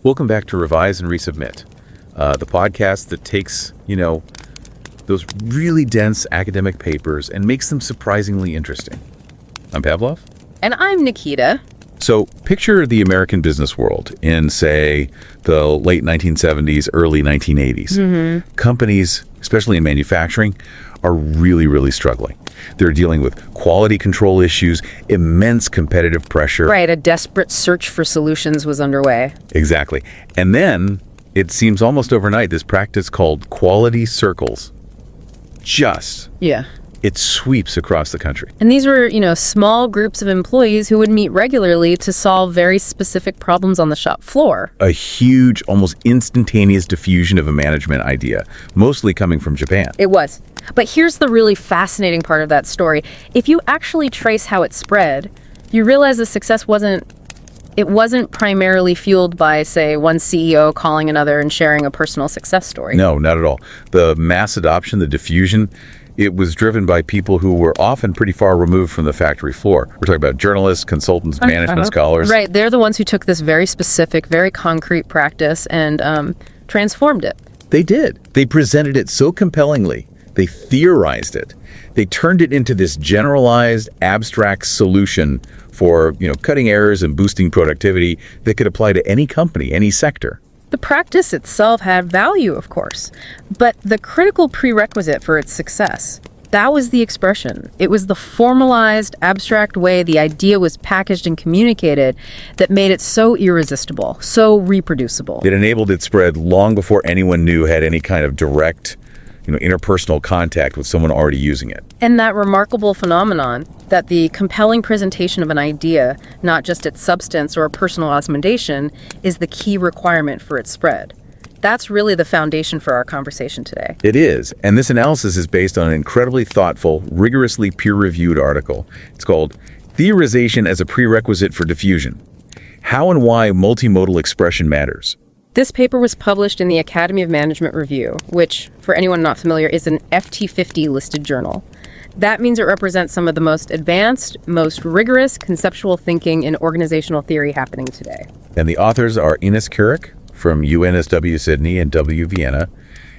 Welcome back to Revise and Resubmit, the podcast that takes, those really dense academic papers and makes them surprisingly interesting. I'm Pavlov. And I'm Nikita. So picture the American business world in, say, the late 1970s, early 1980s. Mm-hmm. Companies, especially in manufacturing, are really, really struggling. They're dealing with quality control issues, immense competitive pressure. Right, a desperate search for solutions was underway. Exactly. And then, it seems almost overnight, this practice called quality circles it sweeps across the country. And these were, small groups of employees who would meet regularly to solve very specific problems on the shop floor. A huge, almost instantaneous diffusion of a management idea, mostly coming from Japan. It was. But here's the really fascinating part of that story. If you actually trace how it spread, you realize the success wasn't primarily fueled by, say, one CEO calling another and sharing a personal success story. No, not at all. The mass adoption, the diffusion, it was driven by people who were often pretty far removed from the factory floor. We're talking about journalists, consultants, management scholars. Right. They're the ones who took this very specific, very concrete practice and transformed it. They did. They presented it so compellingly. They theorized it. They turned it into this generalized, abstract solution for, cutting errors and boosting productivity that could apply to any company, any sector. The practice itself had value, of course, but the critical prerequisite for its success, that was the expression. It was the formalized, abstract way the idea was packaged and communicated that made it so irresistible, so reproducible. It enabled its spread long before anyone knew had any kind of direct interpersonal contact with someone already using it. And that remarkable phenomenon that the compelling presentation of an idea, not just its substance or personal recommendation, is the key requirement for its spread. That's really the foundation for our conversation today. It is. And this analysis is based on an incredibly thoughtful, rigorously peer-reviewed article. It's called Theorization as a Prerequisite for Diffusion: How and Why Multimodal Expression Matters. This paper was published in the Academy of Management Review, which, for anyone not familiar, is an FT50 listed journal. That means it represents some of the most advanced, most rigorous conceptual thinking in organizational theory happening today. And the authors are Ines Kuric from UNSW Sydney and W Vienna,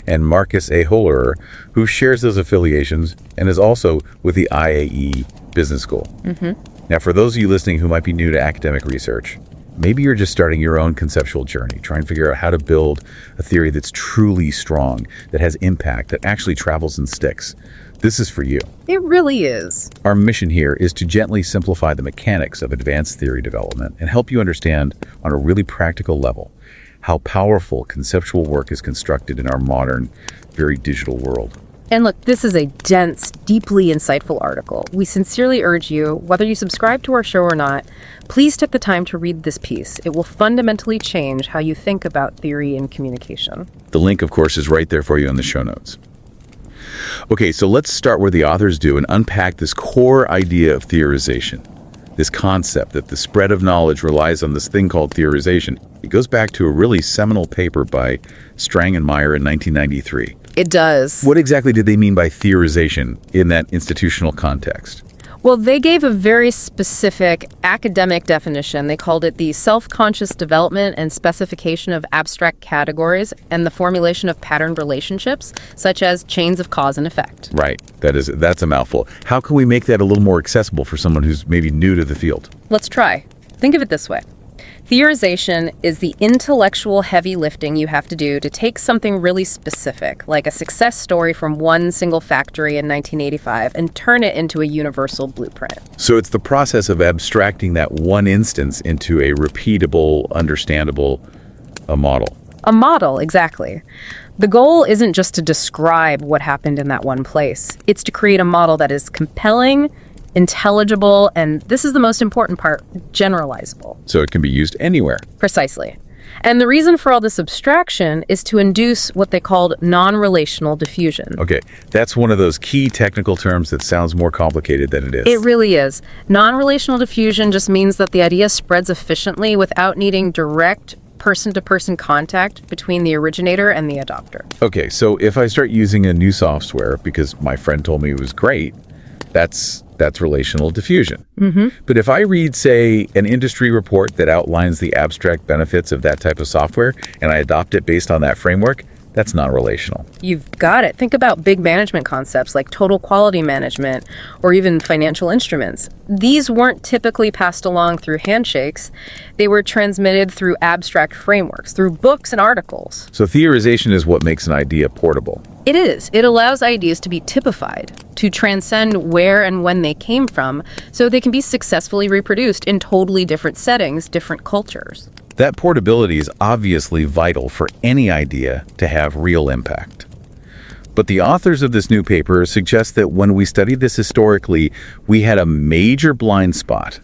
and Markus A. Höllerer, who shares those affiliations and is also with the IAE Business School. Mm-hmm. Now, for those of you listening who might be new to academic research, maybe you're just starting your own conceptual journey, trying to figure out how to build a theory that's truly strong, that has impact, that actually travels and sticks. This is for you. It really is. Our mission here is to gently simplify the mechanics of advanced theory development and help you understand on a really practical level how powerful conceptual work is constructed in our modern, very digital world. And look, this is a dense, deeply insightful article. We sincerely urge you, whether you subscribe to our show or not, please take the time to read this piece. It will fundamentally change how you think about theory and communication. The link, of course, is right there for you in the show notes. Okay, so let's start where the authors do and unpack this core idea of theorization, this concept that the spread of knowledge relies on this thing called theorization. It goes back to a really seminal paper by Strang and Meyer in 1993. It does. What exactly did they mean by theorization in that institutional context? Well, they gave a very specific academic definition. They called it the self-conscious development and specification of abstract categories and the formulation of patterned relationships, such as chains of cause and effect. Right. That's a mouthful. How can we make that a little more accessible for someone who's maybe new to the field? Let's try. Think of it this way. Theorization is the intellectual heavy lifting you have to do to take something really specific, like a success story from one single factory in 1985, and turn it into a universal blueprint. So it's the process of abstracting that one instance into a repeatable, understandable model. A model, exactly. The goal isn't just to describe what happened in that one place. It's to create a model that is compelling, intelligible, and this is the most important part, generalizable. So it can be used anywhere. Precisely. And the reason for all this abstraction is to induce what they called non-relational diffusion. Okay, that's one of those key technical terms that sounds more complicated than it is. It really is. Non-relational diffusion just means that the idea spreads efficiently without needing direct person-to-person contact between the originator and the adopter. Okay, so if I start using a new software because my friend told me it was great, That's relational diffusion. But if I read, say, an industry report that outlines the abstract benefits of that type of software, and I adopt it based on that framework, that's not relational. You've got it. Think about big management concepts like total quality management or even financial instruments. These weren't typically passed along through handshakes. They were transmitted through abstract frameworks, through books and articles. So theorization is what makes an idea portable. It is. It allows ideas to be typified, to transcend where and when they came from, so they can be successfully reproduced in totally different settings, different cultures. That portability is obviously vital for any idea to have real impact. But the authors of this new paper suggest that when we studied this historically, we had a major blind spot.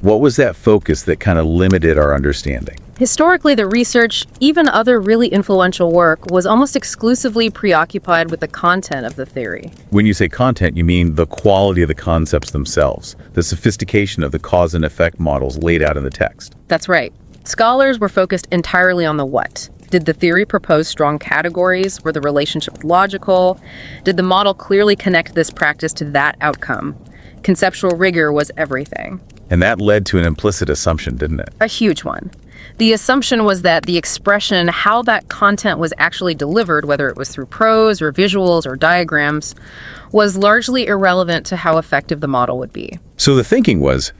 What was that focus that kind of limited our understanding? Historically, the research, even other really influential work, was almost exclusively preoccupied with the content of the theory. When you say content, you mean the quality of the concepts themselves, the sophistication of the cause and effect models laid out in the text. That's right. Scholars were focused entirely on the what. Did the theory propose strong categories? Were the relationships logical? Did the model clearly connect this practice to that outcome? Conceptual rigor was everything. And that led to an implicit assumption, didn't it? A huge one. The assumption was that the expression, how that content was actually delivered, whether it was through prose or visuals or diagrams, was largely irrelevant to how effective the model would be. So the thinking was,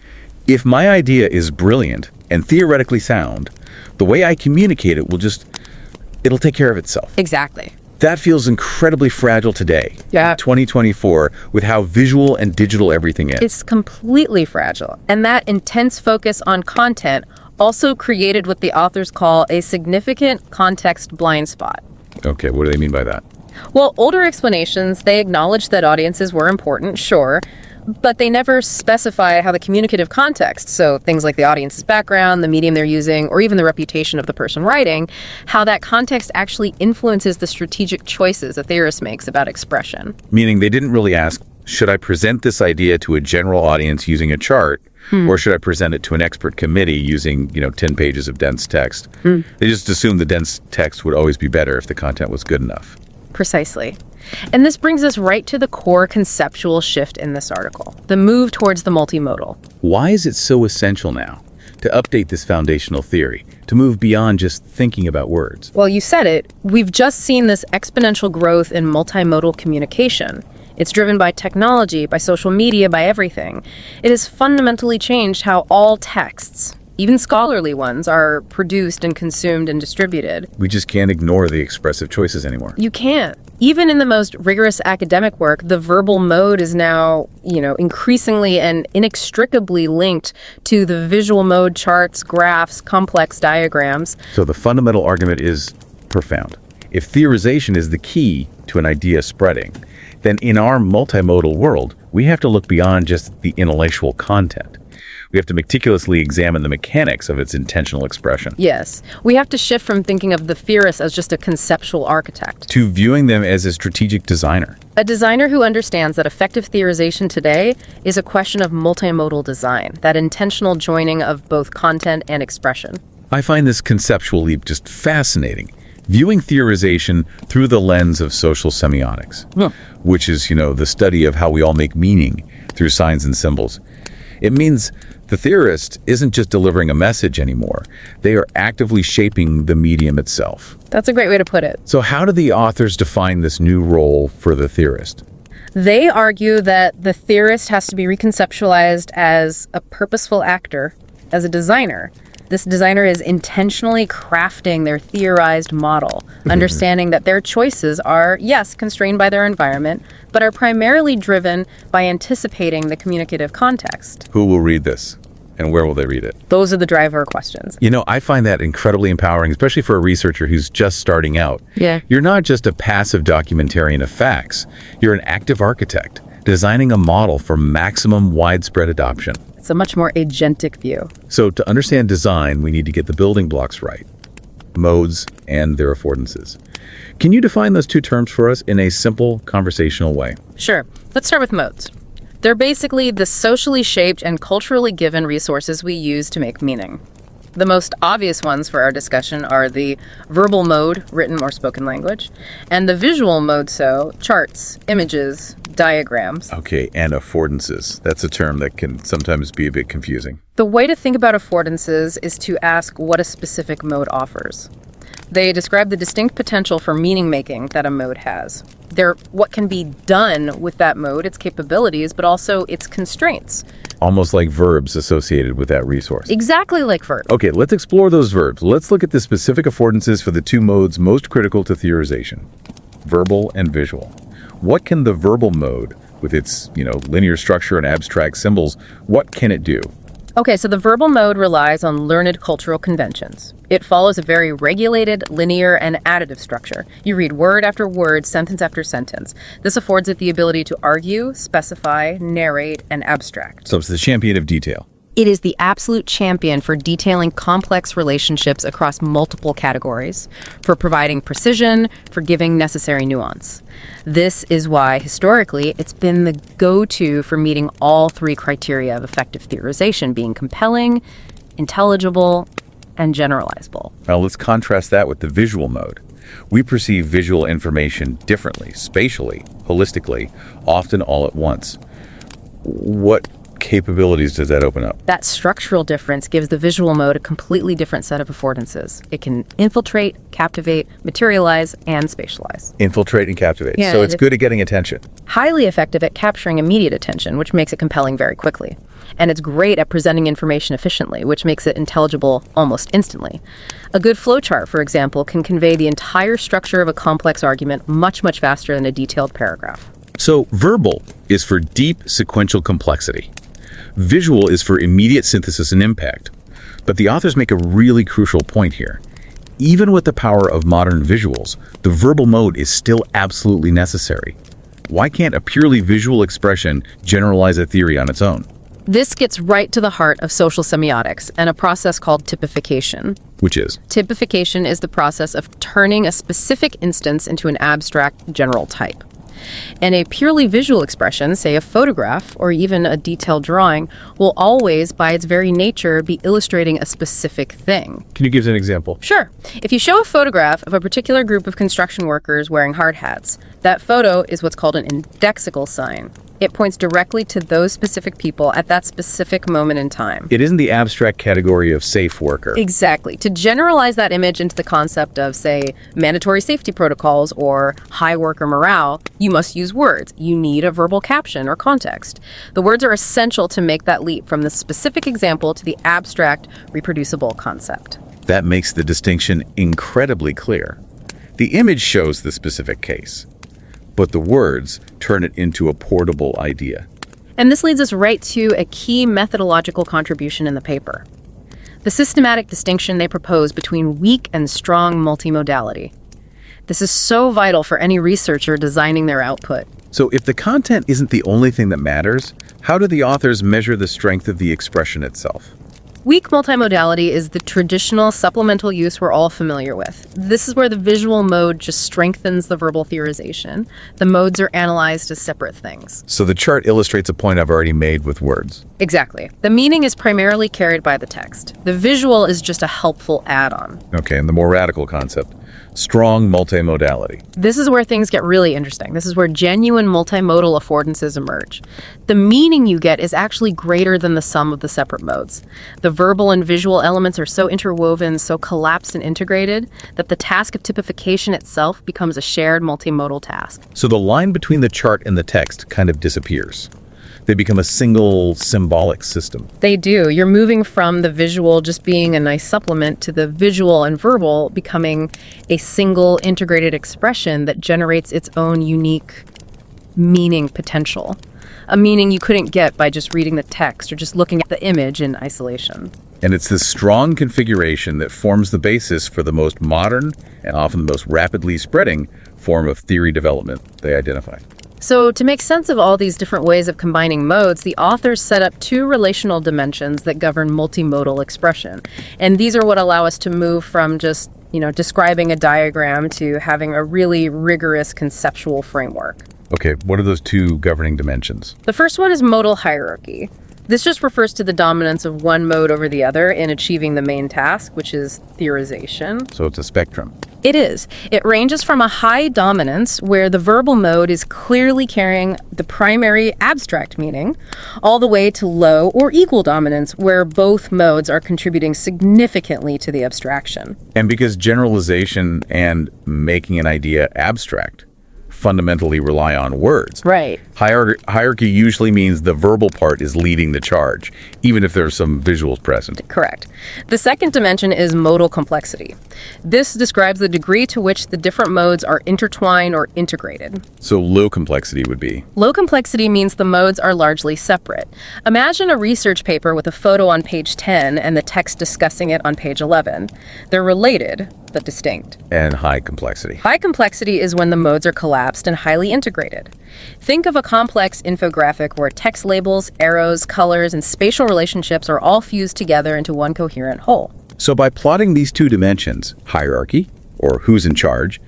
if my idea is brilliant and theoretically sound, the way I communicate it it'll take care of itself. Exactly. That feels incredibly fragile today. Yeah. 2024, with how visual and digital everything is. It's completely fragile. And that intense focus on content also created what the authors call a significant context blind spot. Okay, what do they mean by that? Well, older explanations, they acknowledged that audiences were important, sure, but they never specify how the communicative context, so things like the audience's background, the medium they're using, or even the reputation of the person writing, how that context actually influences the strategic choices a theorist makes about expression. Meaning they didn't really ask, should I present this idea to a general audience using a chart, or should I present it to an expert committee using, 10 pages of dense text? They just assumed the dense text would always be better if the content was good enough. Precisely. And this brings us right to the core conceptual shift in this article, the move towards the multimodal. Why is it so essential now to update this foundational theory, to move beyond just thinking about words? Well, you said it. We've just seen this exponential growth in multimodal communication. It's driven by technology, by social media, by everything. It has fundamentally changed how all texts, even scholarly ones, are produced and consumed and distributed. We just can't ignore the expressive choices anymore. You can't. Even in the most rigorous academic work, the verbal mode is now, increasingly and inextricably linked to the visual mode, charts, graphs, complex diagrams. So the fundamental argument is profound. If theorization is the key to an idea spreading, then in our multimodal world, we have to look beyond just the intellectual content. We have to meticulously examine the mechanics of its intentional expression. Yes. We have to shift from thinking of the theorist as just a conceptual architect to viewing them as a strategic designer. A designer who understands that effective theorization today is a question of multimodal design, that intentional joining of both content and expression. I find this conceptual leap just fascinating. Viewing theorization through the lens of social semiotics, which is, the study of how we all make meaning through signs and symbols. It means the theorist isn't just delivering a message anymore. They are actively shaping the medium itself. That's a great way to put it. So how do the authors define this new role for the theorist? They argue that the theorist has to be reconceptualized as a purposeful actor, as a designer. This designer is intentionally crafting their theorized model, understanding that their choices are, yes, constrained by their environment, but are primarily driven by anticipating the communicative context. Who will read this? And where will they read it? Those are the driver questions. I find that incredibly empowering, especially for a researcher who's just starting out. Yeah. You're not just a passive documentarian of facts. You're an active architect, designing a model for maximum widespread adoption. It's a much more agentic view. So to understand design, we need to get the building blocks right, modes and their affordances. Can you define those two terms for us in a simple conversational way? Sure. Let's start with modes. They're basically the socially shaped and culturally given resources we use to make meaning. The most obvious ones for our discussion are the verbal mode, written or spoken language, and the visual mode, so charts, images, diagrams. Okay, and affordances. That's a term that can sometimes be a bit confusing. The way to think about affordances is to ask what a specific mode offers. They describe the distinct potential for meaning-making that a mode has. They're what can be done with that mode, its capabilities, but also its constraints. Almost like verbs associated with that resource. Exactly like verbs. Okay, let's explore those verbs. Let's look at the specific affordances for the two modes most critical to theorization, verbal and visual. What can the verbal mode, with its, linear structure and abstract symbols, what can it do? Okay, so the verbal mode relies on learned cultural conventions. It follows a very regulated, linear, and additive structure. You read word after word, sentence after sentence. This affords it the ability to argue, specify, narrate, and abstract. So it's the champion of detail. It is the absolute champion for detailing complex relationships across multiple categories, for providing precision, for giving necessary nuance. This is why, historically, it's been the go-to for meeting all three criteria of effective theorization, being compelling, intelligible, and generalizable. Now let's contrast that with the visual mode. We perceive visual information differently, spatially, holistically, often all at once. What capabilities does that open up? That structural difference gives the visual mode a completely different set of affordances. It can infiltrate, captivate, materialize, and spatialize. Infiltrate and captivate. Yeah, so it's good at getting attention. Highly effective at capturing immediate attention, which makes it compelling very quickly. And it's great at presenting information efficiently, which makes it intelligible almost instantly. A good flowchart, for example, can convey the entire structure of a complex argument much, much faster than a detailed paragraph. So verbal is for deep sequential complexity. Visual is for immediate synthesis and impact. But the authors make a really crucial point here. Even with the power of modern visuals, the verbal mode is still absolutely necessary. Why can't a purely visual expression generalize a theory on its own? This gets right to the heart of social semiotics and a process called typification. Which is? Typification is the process of turning a specific instance into an abstract general type. And a purely visual expression, say a photograph or even a detailed drawing, will always, by its very nature, be illustrating a specific thing. Can you give us an example? Sure. If you show a photograph of a particular group of construction workers wearing hard hats, that photo is what's called an indexical sign. It points directly to those specific people at that specific moment in time. It isn't the abstract category of safe worker. Exactly. To generalize that image into the concept of, say, mandatory safety protocols or high worker morale, you must use words. You need a verbal caption or context. The words are essential to make that leap from the specific example to the abstract, reproducible concept. That makes the distinction incredibly clear. The image shows the specific case, but the words turn it into a portable idea. And this leads us right to a key methodological contribution in the paper. The systematic distinction they propose between weak and strong multimodality. This is so vital for any researcher designing their output. So if the content isn't the only thing that matters, how do the authors measure the strength of the expression itself? Weak multimodality is the traditional supplemental use we're all familiar with. This is where the visual mode just strengthens the verbal theorization. The modes are analyzed as separate things. So the chart illustrates a point I've already made with words. Exactly. The meaning is primarily carried by the text. The visual is just a helpful add-on. Okay, and the more radical concept, strong multimodality. This is where things get really interesting. This is where genuine multimodal affordances emerge. The meaning you get is actually greater than the sum of the separate modes. The verbal and visual elements are so interwoven, so collapsed and integrated, that the task of typification itself becomes a shared multimodal task. So the line between the chart and the text kind of disappears. They become a single symbolic system. They do. You're moving from the visual just being a nice supplement to the visual and verbal becoming a single integrated expression that generates its own unique meaning potential. A meaning you couldn't get by just reading the text or just looking at the image in isolation. And it's this strong configuration that forms the basis for the most modern and often the most rapidly spreading form of theory development they identify. So to make sense of all these different ways of combining modes, the authors set up two relational dimensions that govern multimodal expression. And these are what allow us to move from just, describing a diagram to having a really rigorous conceptual framework. Okay, what are those two governing dimensions? The first one is modal hierarchy. This just refers to the dominance of one mode over the other in achieving the main task, which is theorization. So it's a spectrum. It is. It ranges from a high dominance, where the verbal mode is clearly carrying the primary abstract meaning, all the way to low or equal dominance, where both modes are contributing significantly to the abstraction. And because generalization and making an idea abstract fundamentally rely on words. Right. Hierarchy usually means the verbal part is leading the charge, even if there's some visuals present. Correct. The second dimension is modal complexity. This describes the degree to which the different modes are intertwined or integrated. So low complexity would be? Low complexity means the modes are largely separate. Imagine a research paper with a photo on page 10 and the text discussing it on page 11. They're related, but distinct. And high complexity. High complexity is when the modes are collapsed and highly integrated. Think of a complex infographic where text labels, arrows, colors, and spatial relationships are all fused together into one coherent whole. So by plotting these two dimensions, hierarchy, or who's in charge,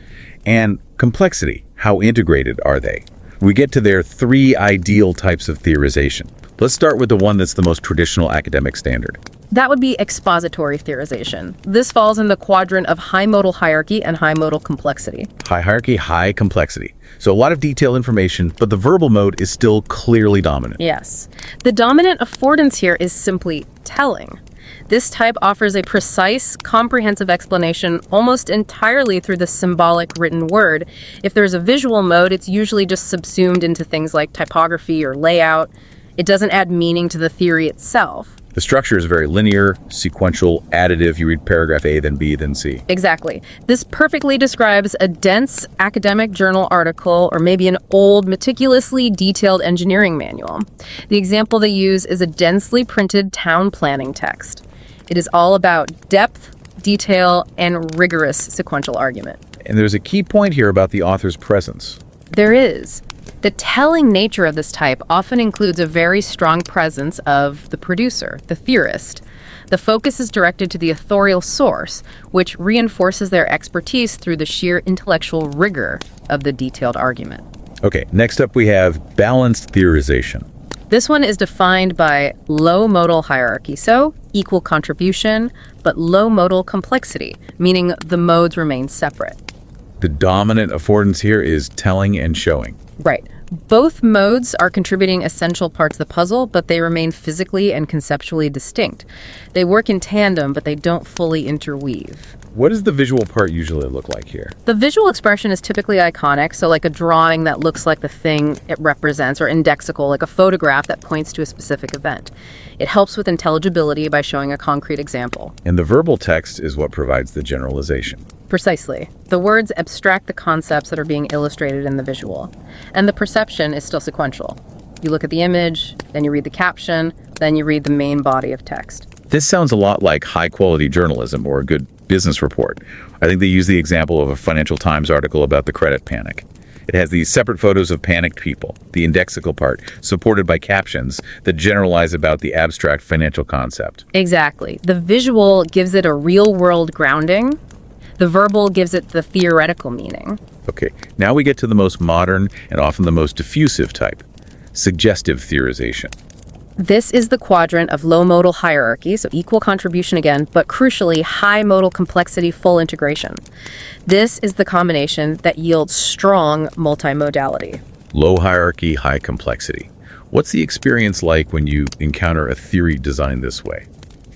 and complexity, how integrated are they, we get to their three ideal types of theorization. Let's start with the one that's the most traditional academic standard. That would be expository theorization. This falls in the quadrant of high modal hierarchy and high modal complexity. High hierarchy, high complexity. So a lot of detailed information, but the verbal mode is still clearly dominant. Yes. The dominant affordance here is simply telling. This type offers a precise, comprehensive explanation almost entirely through the symbolic written word. If there's a visual mode, it's usually just subsumed into things like typography or layout. It doesn't add meaning to the theory itself. The structure is very linear, sequential, additive. You read paragraph A, then B, then C. Exactly. This perfectly describes a dense academic journal article or maybe an old, meticulously detailed engineering manual. The example they use is a densely printed town planning text. It is all about depth, detail, and rigorous sequential argument. And there's a key point here about the author's presence. There is. The telling nature of this type often includes a very strong presence of the producer, the theorist. The focus is directed to the authorial source, which reinforces their expertise through the sheer intellectual rigor of the detailed argument. Okay, next up we have balanced theorization. This one is defined by low modal hierarchy, so equal contribution, but low modal complexity, meaning the modes remain separate. The dominant affordance here is telling and showing. Right. Both modes are contributing essential parts of the puzzle, but they remain physically and conceptually distinct. They work in tandem, but they don't fully interweave. What does the visual part usually look like here? The visual expression is typically iconic, so like a drawing that looks like the thing it represents, or indexical, like a photograph that points to a specific event. It helps with intelligibility by showing a concrete example. And the verbal text is what provides the generalization. Precisely. The words abstract the concepts that are being illustrated in the visual. And the perception is still sequential. You look at the image, then you read the caption, then you read the main body of text. This sounds a lot like high-quality journalism or a good business report. I think they use the example of a Financial Times article about the credit panic. It has these separate photos of panicked people, the indexical part, supported by captions that generalize about the abstract financial concept. Exactly. The visual gives it a real-world grounding. The verbal gives it the theoretical meaning. Okay, now we get to the most modern and often the most diffusive type, suggestive theorization. This is the quadrant of low modal hierarchy, so equal contribution again, but crucially high modal complexity full integration. This is the combination that yields strong multimodality. Low hierarchy, high complexity. What's the experience like when you encounter a theory designed this way?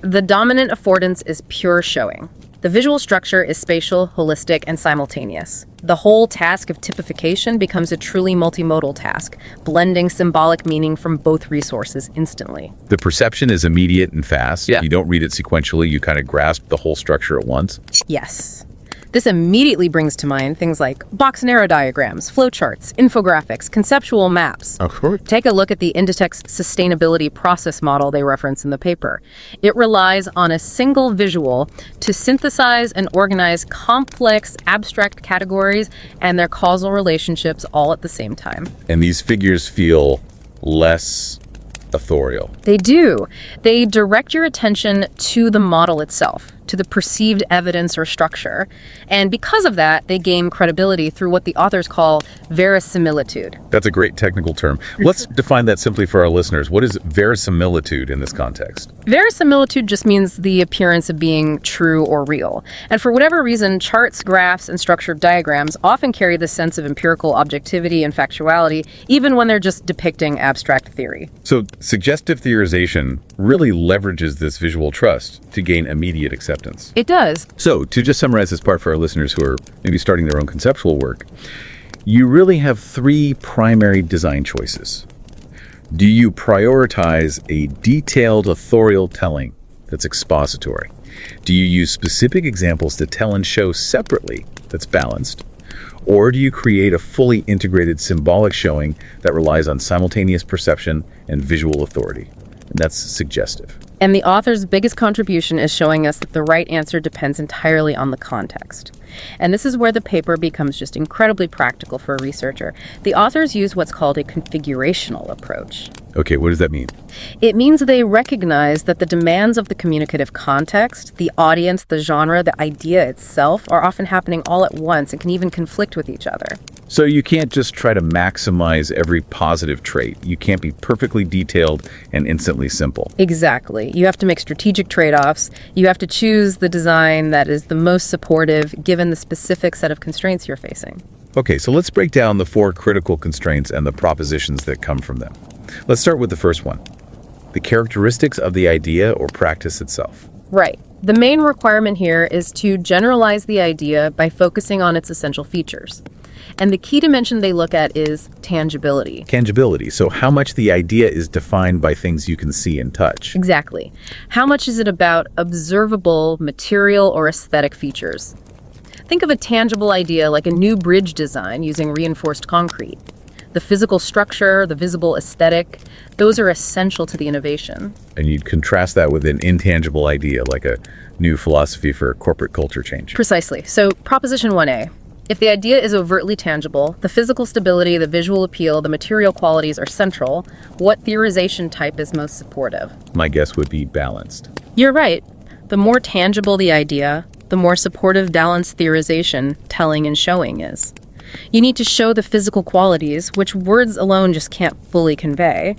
The dominant affordance is pure showing. The visual structure is spatial, holistic, and simultaneous. The whole task of typification becomes a truly multimodal task, blending symbolic meaning from both resources instantly. The perception is immediate and fast. Yeah. You don't read it sequentially. You kind of grasp the whole structure at once. Yes. This immediately brings to mind things like box and arrow diagrams, flowcharts, infographics, conceptual maps. Of course. Take a look at the Inditex sustainability process model they reference in the paper. It relies on a single visual to synthesize and organize complex abstract categories and their causal relationships all at the same time. And these figures feel less authorial. They do. They direct your attention to the model itself, to the perceived evidence or structure. And because of that, they gain credibility through what the authors call verisimilitude. That's a great technical term. Let's define that simply for our listeners. What is verisimilitude in this context? Verisimilitude just means the appearance of being true or real. And for whatever reason, charts, graphs, and structured diagrams often carry this sense of empirical objectivity and factuality, even when they're just depicting abstract theory. So suggestive theorization really leverages this visual trust to gain immediate acceptance. It does. So to just summarize this part for our listeners who are maybe starting their own conceptual work, you really have three primary design choices. Do you prioritize a detailed authorial telling that's expository? Do you use specific examples to tell and show separately that's balanced? Or do you create a fully integrated symbolic showing that relies on simultaneous perception and visual authority? And that's suggestive. And the author's biggest contribution is showing us that the right answer depends entirely on the context. And this is where the paper becomes just incredibly practical for a researcher. The authors use what's called a configurational approach. Okay, what does that mean? It means they recognize that the demands of the communicative context, the audience, the genre, the idea itself are often happening all at once and can even conflict with each other. So you can't just try to maximize every positive trait. You can't be perfectly detailed and instantly simple. Exactly. You have to make strategic trade-offs. You have to choose the design that is the most supportive given the specific set of constraints you're facing. Okay, so let's break down the four critical constraints and the propositions that come from them. Let's start with the first one, the characteristics of the idea or practice itself. Right. The main requirement here is to generalize the idea by focusing on its essential features. And the key dimension they look at is tangibility. Tangibility. So how much the idea is defined by things you can see and touch. Exactly. How much is it about observable material or aesthetic features? Think of a tangible idea like a new bridge design using reinforced concrete. The physical structure, the visible aesthetic, those are essential to the innovation. And you'd contrast that with an intangible idea like a new philosophy for corporate culture change. Precisely. So Proposition 1A. If the idea is overtly tangible, the physical stability, the visual appeal, the material qualities are central, what theorization type is most supportive? My guess would be balanced. You're right. The more tangible the idea, the more supportive balanced theorization, telling and showing is. You need to show the physical qualities, which words alone just can't fully convey.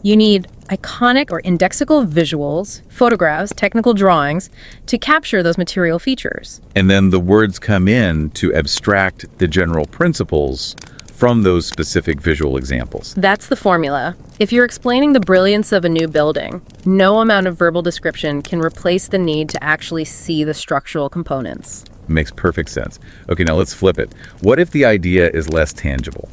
You need iconic or indexical visuals, photographs, technical drawings to capture those material features. And then the words come in to abstract the general principles from those specific visual examples. That's the formula. If you're explaining the brilliance of a new building, no amount of verbal description can replace the need to actually see the structural components. Makes perfect sense. Okay, now let's flip it. What if the idea is less tangible?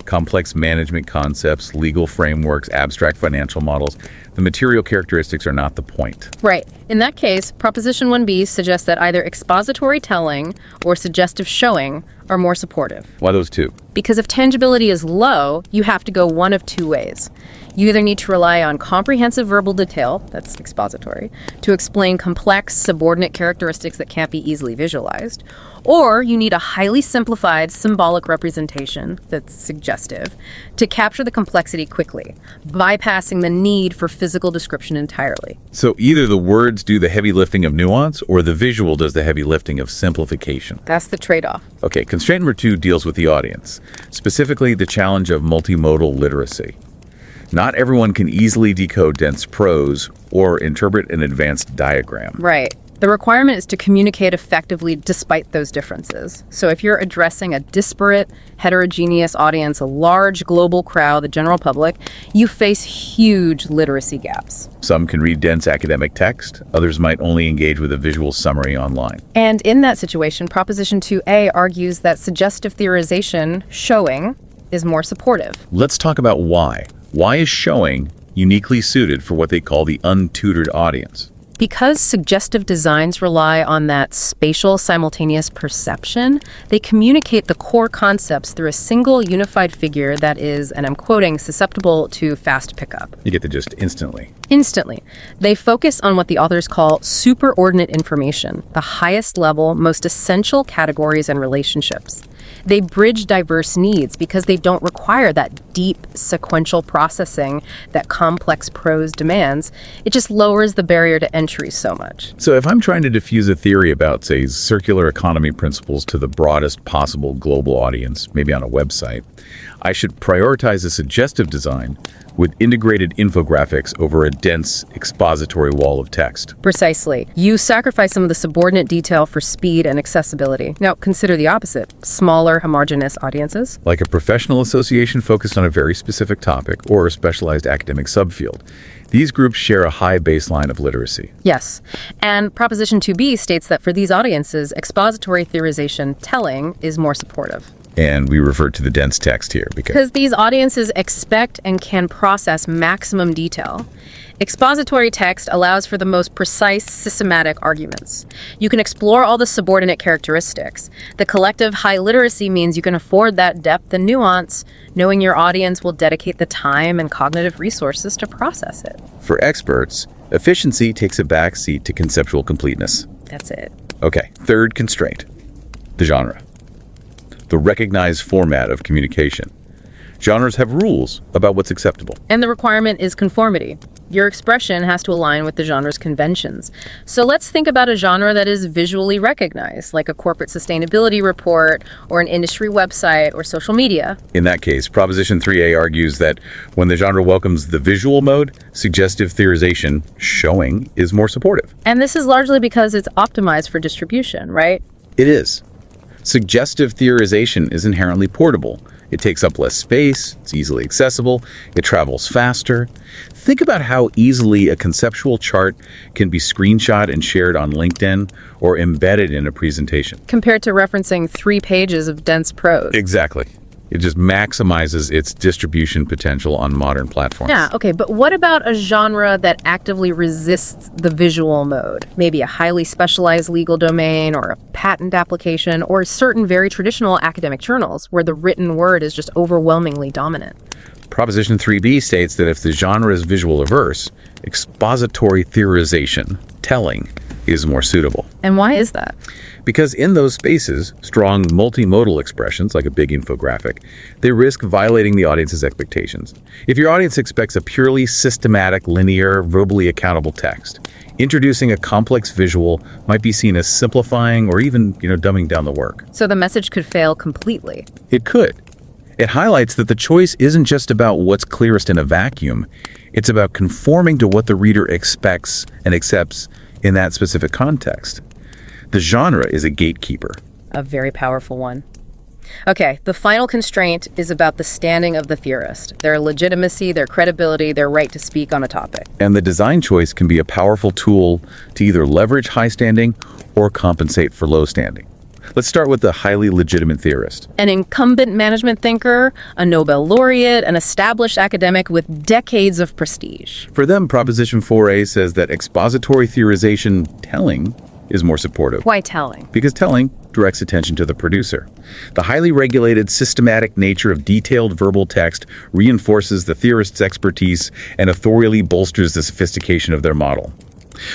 Complex management concepts, legal frameworks, abstract financial models. The material characteristics are not the point. Right. In that case, Proposition 1B suggests that either expository telling or suggestive showing are more supportive. Why those two? Because if tangibility is low, you have to go one of two ways. You either need to rely on comprehensive verbal detail, that's expository, to explain complex subordinate characteristics that can't be easily visualized, or you need a highly simplified symbolic representation, that's suggestive, to capture the complexity quickly, bypassing the need for physical description entirely. So either the words do the heavy lifting of nuance or the visual does the heavy lifting of simplification. That's the trade-off. Okay, constraint number 2 deals with the audience, specifically the challenge of multimodal literacy. Not everyone can easily decode dense prose or interpret an advanced diagram. Right. The requirement is to communicate effectively despite those differences. So if you're addressing a disparate, heterogeneous audience, a large global crowd, the general public, you face huge literacy gaps. Some can read dense academic text, others might only engage with a visual summary online. And in that situation, Proposition 2A argues that suggestive theorization, showing, is more supportive. Let's talk about why. Why is showing uniquely suited for what they call the untutored audience? Because suggestive designs rely on that spatial simultaneous perception, they communicate the core concepts through a single unified figure that is, and I'm quoting, susceptible to fast pickup. You get the gist instantly. Instantly. They focus on what the authors call superordinate information, the highest level, most essential categories and relationships. They bridge diverse needs because they don't require require that deep sequential processing that complex prose demands, it just lowers the barrier to entry so much. So if I'm trying to diffuse a theory about, say, circular economy principles to the broadest possible global audience, maybe on a website, I should prioritize a suggestive design with integrated infographics over a dense expository wall of text. Precisely. You sacrifice some of the subordinate detail for speed and accessibility. Now, consider the opposite. Smaller, homogeneous audiences. Like a professional association focused on a very specific topic or a specialized academic subfield. These groups share a high baseline of literacy. Yes. And Proposition 2b states that for these audiences, expository theorization telling is more supportive. And we refer to the dense text here because these audiences expect and can process maximum detail. Expository text allows for the most precise, systematic arguments. You can explore all the subordinate characteristics. The collective high literacy means you can afford that depth and nuance, knowing your audience will dedicate the time and cognitive resources to process it. For experts, efficiency takes a backseat to conceptual completeness. That's it. Okay, third constraint, the genre. The recognized format of communication. Genres have rules about what's acceptable. And the requirement is conformity. Your expression has to align with the genre's conventions. So let's think about a genre that is visually recognized, like a corporate sustainability report or an industry website or social media. In that case, Proposition 3a argues that when the genre welcomes the visual mode, suggestive theorization, showing, is more supportive. And this is largely because it's optimized for distribution, right? It is. Suggestive theorization is inherently portable. It takes up less space, it's easily accessible, it travels faster. Think about how easily a conceptual chart can be screenshot and shared on LinkedIn or embedded in a presentation. Compared to referencing 3 pages of dense prose. Exactly. It just maximizes its distribution potential on modern platforms. Yeah, okay, but what about a genre that actively resists the visual mode? Maybe a highly specialized legal domain or a patent application or certain very traditional academic journals where the written word is just overwhelmingly dominant. Proposition 3b states that if the genre is visual averse, expository theorization, telling, is more suitable. And why is that? Because in those spaces, strong multimodal expressions, like a big infographic, they risk violating the audience's expectations. If your audience expects a purely systematic, linear, verbally accountable text, introducing a complex visual might be seen as simplifying or even, dumbing down the work. So the message could fail completely. It could. It highlights that the choice isn't just about what's clearest in a vacuum. It's about conforming to what the reader expects and accepts in that specific context. The genre is a gatekeeper. A very powerful one. Okay, the final constraint is about the standing of the theorist, their legitimacy, their credibility, their right to speak on a topic. And the design choice can be a powerful tool to either leverage high standing or compensate for low standing. Let's start with the highly legitimate theorist. An incumbent management thinker, a Nobel laureate, an established academic with decades of prestige. For them, Proposition 4a says that expository theorization telling is more supportive. Why telling? Because telling directs attention to the producer. The highly regulated, systematic nature of detailed verbal text reinforces the theorist's expertise and authorially bolsters the sophistication of their model.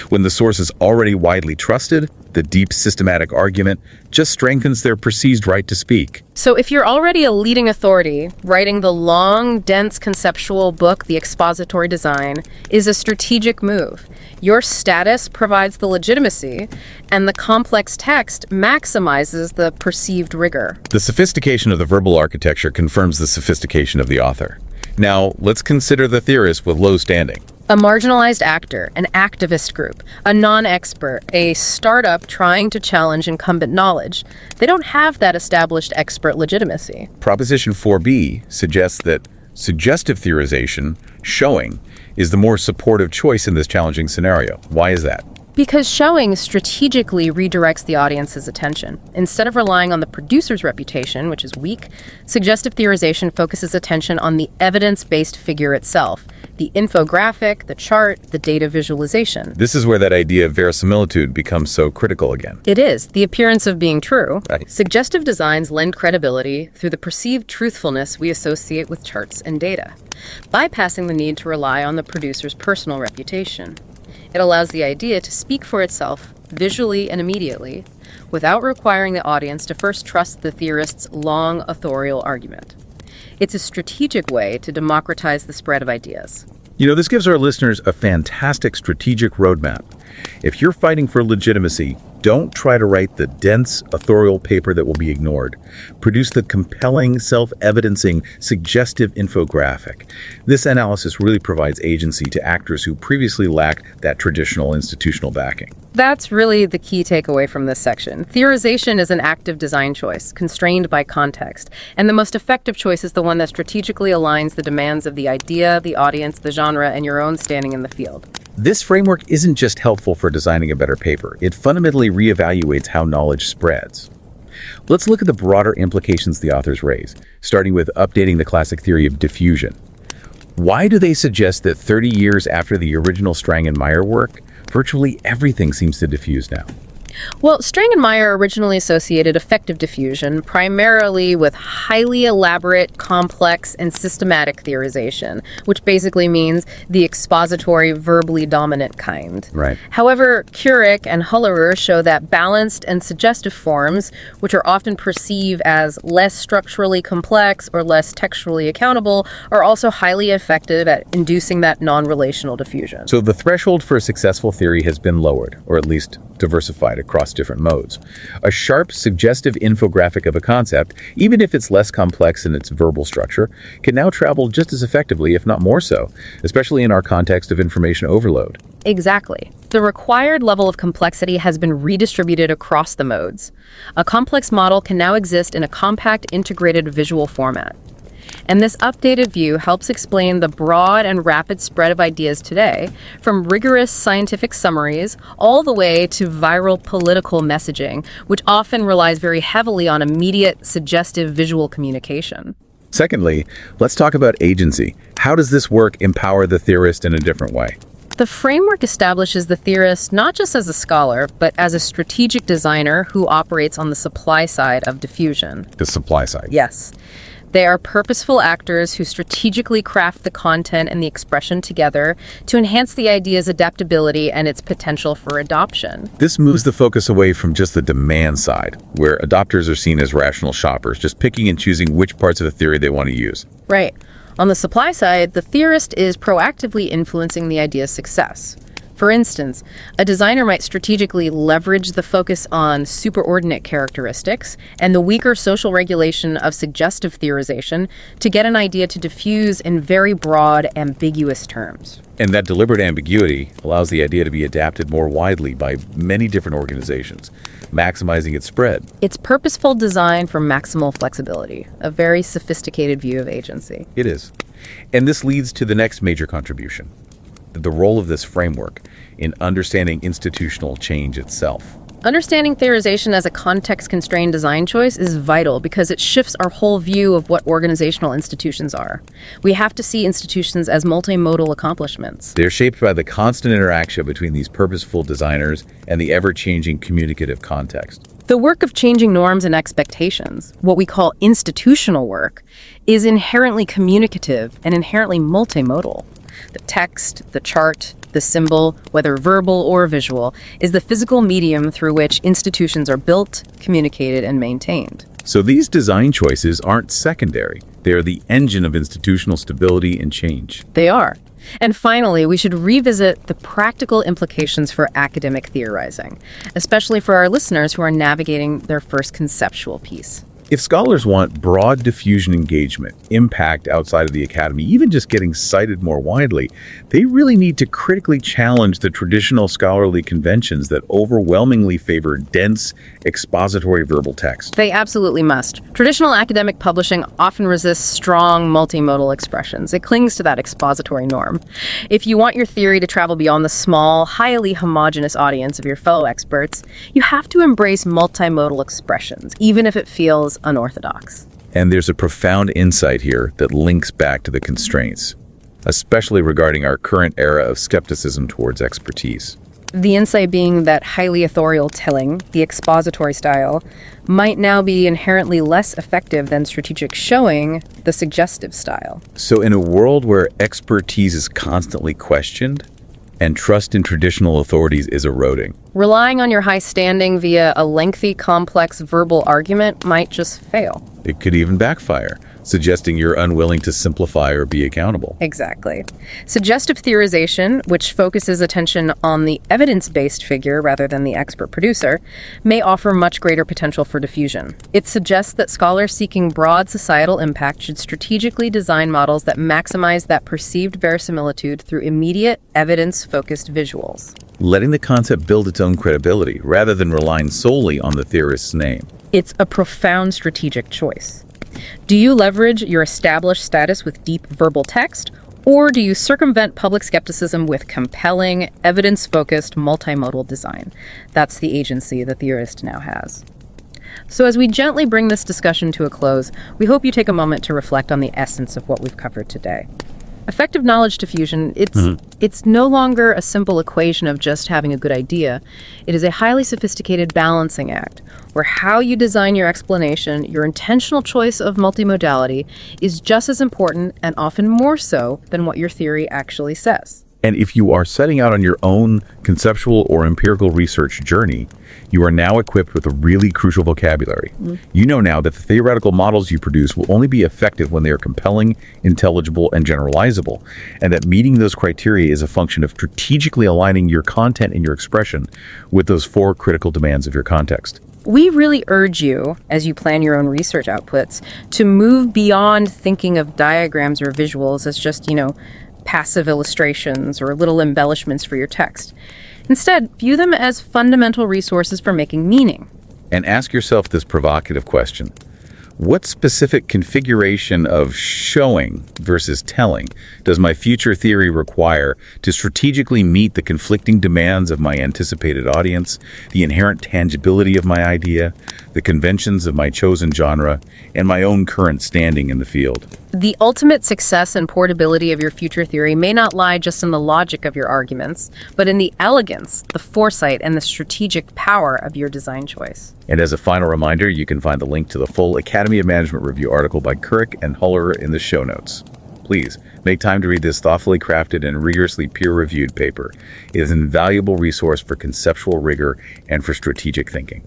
When the source is already widely trusted, the deep systematic argument just strengthens their perceived right to speak. So if you're already a leading authority, writing the long, dense conceptual book, The Expository Design, is a strategic move. Your status provides the legitimacy, and the complex text maximizes the perceived rigor. The sophistication of the verbal architecture confirms the sophistication of the author. Now, let's consider the theorist with low standing. A marginalized actor, an activist group, a non-expert, a startup trying to challenge incumbent knowledge. They don't have that established expert legitimacy. Proposition 4b suggests that suggestive theorization, showing, is the more supportive choice in this challenging scenario. Why is that? Because showing strategically redirects the audience's attention. Instead of relying on the producer's reputation, which is weak, suggestive theorization focuses attention on the evidence-based figure itself, the infographic, the chart, the data visualization. This is where that idea of verisimilitude becomes so critical again. It is, the appearance of being true. Right. Suggestive designs lend credibility through the perceived truthfulness we associate with charts and data, bypassing the need to rely on the producer's personal reputation. It allows the idea to speak for itself visually and immediately, without requiring the audience to first trust the theorist's long authorial argument. It's a strategic way to democratize the spread of ideas. This gives our listeners a fantastic strategic roadmap. If you're fighting for legitimacy, don't try to write the dense, authorial paper that will be ignored. Produce the compelling, self-evidencing, suggestive infographic. This analysis really provides agency to actors who previously lacked that traditional institutional backing. That's really the key takeaway from this section. Theorization is an active design choice, constrained by context. And the most effective choice is the one that strategically aligns the demands of the idea, the audience, the genre, and your own standing in the field. This framework isn't just helpful for designing a better paper. It fundamentally reevaluates how knowledge spreads. Let's look at the broader implications the authors raise, starting with updating the classic theory of diffusion. Why do they suggest that 30 years after the original Strang and Meyer work, virtually everything seems to diffuse now? Well, Strang and Meyer originally associated effective diffusion primarily with highly elaborate, complex, and systematic theorization, which basically means the expository, verbally dominant kind. Right. However, Kuric and Höllerer show that balanced and suggestive forms, which are often perceived as less structurally complex or less textually accountable, are also highly effective at inducing that non-relational diffusion. So the threshold for a successful theory has been lowered, or at least diversified across different modes. A sharp, suggestive infographic of a concept, even if it's less complex in its verbal structure, can now travel just as effectively, if not more so, especially in our context of information overload. Exactly. The required level of complexity has been redistributed across the modes. A complex model can now exist in a compact, integrated visual format. And this updated view helps explain the broad and rapid spread of ideas today, from rigorous scientific summaries all the way to viral political messaging, which often relies very heavily on immediate, suggestive visual communication. Secondly, let's talk about agency. How does this work empower the theorist in a different way? The framework establishes the theorist not just as a scholar, but as a strategic designer who operates on the supply side of diffusion. The supply side. Yes. They are purposeful actors who strategically craft the content and the expression together to enhance the idea's adaptability and its potential for adoption. This moves the focus away from just the demand side, where adopters are seen as rational shoppers, just picking and choosing which parts of a theory they want to use. Right. On the supply side, the theorist is proactively influencing the idea's success. For instance, a designer might strategically leverage the focus on superordinate characteristics and the weaker social regulation of suggestive theorization to get an idea to diffuse in very broad, ambiguous terms. And that deliberate ambiguity allows the idea to be adapted more widely by many different organizations, maximizing its spread. It's purposeful design for maximal flexibility, a very sophisticated view of agency. It is. And this leads to the next major contribution, the role of this framework in understanding institutional change itself. Understanding theorization as a context-constrained design choice is vital because it shifts our whole view of what organizational institutions are. We have to see institutions as multimodal accomplishments. They're shaped by the constant interaction between these purposeful designers and the ever-changing communicative context. The work of changing norms and expectations, what we call institutional work, is inherently communicative and inherently multimodal. The text, the chart, the symbol, whether verbal or visual, is the physical medium through which institutions are built, communicated, and maintained. So these design choices aren't secondary. They are the engine of institutional stability and change. They are. And finally, we should revisit the practical implications for academic theorizing, especially for our listeners who are navigating their first conceptual piece. If scholars want broad diffusion engagement, impact outside of the academy, even just getting cited more widely, they really need to critically challenge the traditional scholarly conventions that overwhelmingly favor dense, expository verbal text. They absolutely must. Traditional academic publishing often resists strong multimodal expressions. It clings to that expository norm. If you want your theory to travel beyond the small, highly homogeneous audience of your fellow experts, you have to embrace multimodal expressions, even if it feels unorthodox. And there's a profound insight here that links back to the constraints, especially regarding our current era of skepticism towards expertise. The insight being that highly authorial telling, the expository style, might now be inherently less effective than strategic showing, the suggestive style. So in a world where expertise is constantly questioned and trust in traditional authorities is eroding, Relying on your high standing via a lengthy, complex verbal argument might just fail. It could even backfire, suggesting you're unwilling to simplify or be accountable. Exactly. Suggestive theorization, which focuses attention on the evidence-based figure rather than the expert producer, may offer much greater potential for diffusion. It suggests that scholars seeking broad societal impact should strategically design models that maximize that perceived verisimilitude through immediate, evidence-focused visuals. Letting the concept build its own credibility rather than relying solely on the theorist's name. It's a profound strategic choice. Do you leverage your established status with deep verbal text, or do you circumvent public skepticism with compelling, evidence-focused, multimodal design? That's the agency the theorist now has. So as we gently bring this discussion to a close, we hope you take a moment to reflect on the essence of what we've covered today. Effective knowledge diffusion, it's no longer a simple equation of just having a good idea. It is a highly sophisticated balancing act, where how you design your explanation, your intentional choice of multimodality, is just as important and often more so than what your theory actually says. And if you are setting out on your own conceptual or empirical research journey, you are now equipped with a really crucial vocabulary. You know now that the theoretical models you produce will only be effective when they are compelling, intelligible, and generalizable, and that meeting those criteria is a function of strategically aligning your content and your expression with those 4 critical demands of your context. We really urge you, as you plan your own research outputs, to move beyond thinking of diagrams or visuals as just, passive illustrations or little embellishments for your text. Instead, view them as fundamental resources for making meaning. And ask yourself this provocative question. What specific configuration of showing versus telling does my future theory require to strategically meet the conflicting demands of my anticipated audience, the inherent tangibility of my idea, the conventions of my chosen genre, and my own current standing in the field? The ultimate success and portability of your future theory may not lie just in the logic of your arguments, but in the elegance, the foresight, and the strategic power of your design choice. And as a final reminder, you can find the link to the full Academy of Management review article by Kuric and Höllerer in the show notes. Please, make time to read this thoughtfully crafted and rigorously peer-reviewed paper. It is an invaluable resource for conceptual rigor and for strategic thinking.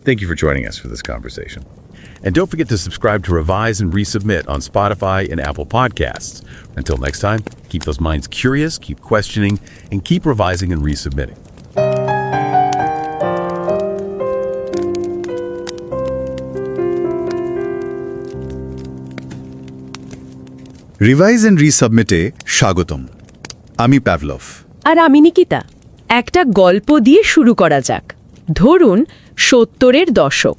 Thank you for joining us for this conversation. And don't forget to subscribe to Revise and Resubmit on Spotify and Apple Podcasts. Until next time, keep those minds curious, keep questioning, and keep revising and resubmitting. Revise and রিসাবমিটে স্বাগতম। আমি Pavlov. আর আমি নিকিতা। একটা গল্প দিয়ে শুরু করা যাক। ধরুন 70-এর দশক।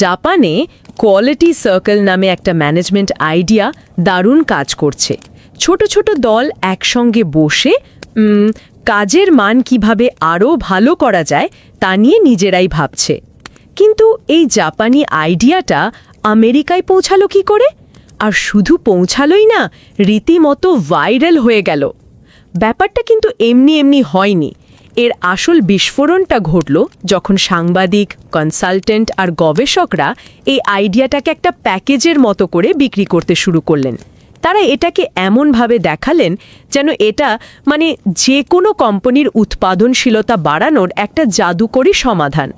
জাপানে কোয়ালিটি সার্কেল নামে একটা ম্যানেজমেন্ট আইডিয়া দারুণ কাজ করছে। ছোট ছোট দল একসঙ্গে বসে কাজের মান কিভাবে আরও ভালো করা যায় তা নিয়ে নিজেরাই ভাবছে। কিন্তু এই জাপানি আইডিয়াটা আমেরিকায় পৌঁছালো কি করে? আর শুধু পৌঁছালোই না, রীতিমতো ভাইরাল হয়ে গেল। ব্যাপারটা কিন্তু এমনি এমনি হয়নি। এর আসল বিস্ফোরণটা ঘটল যখন সাংবাদিক, কনসালটেন্ট আর গবেষকরা এই আইডিয়াটাকে একটা প্যাকেজের মতো করে বিক্রি করতে শুরু করলেন। তারা এটাকে এমনভাবে দেখালেন যেন এটা যে কোনো কোম্পানির উৎপাদনশীলতা বাড়ানোর একটা জাদুকরী সমাধান।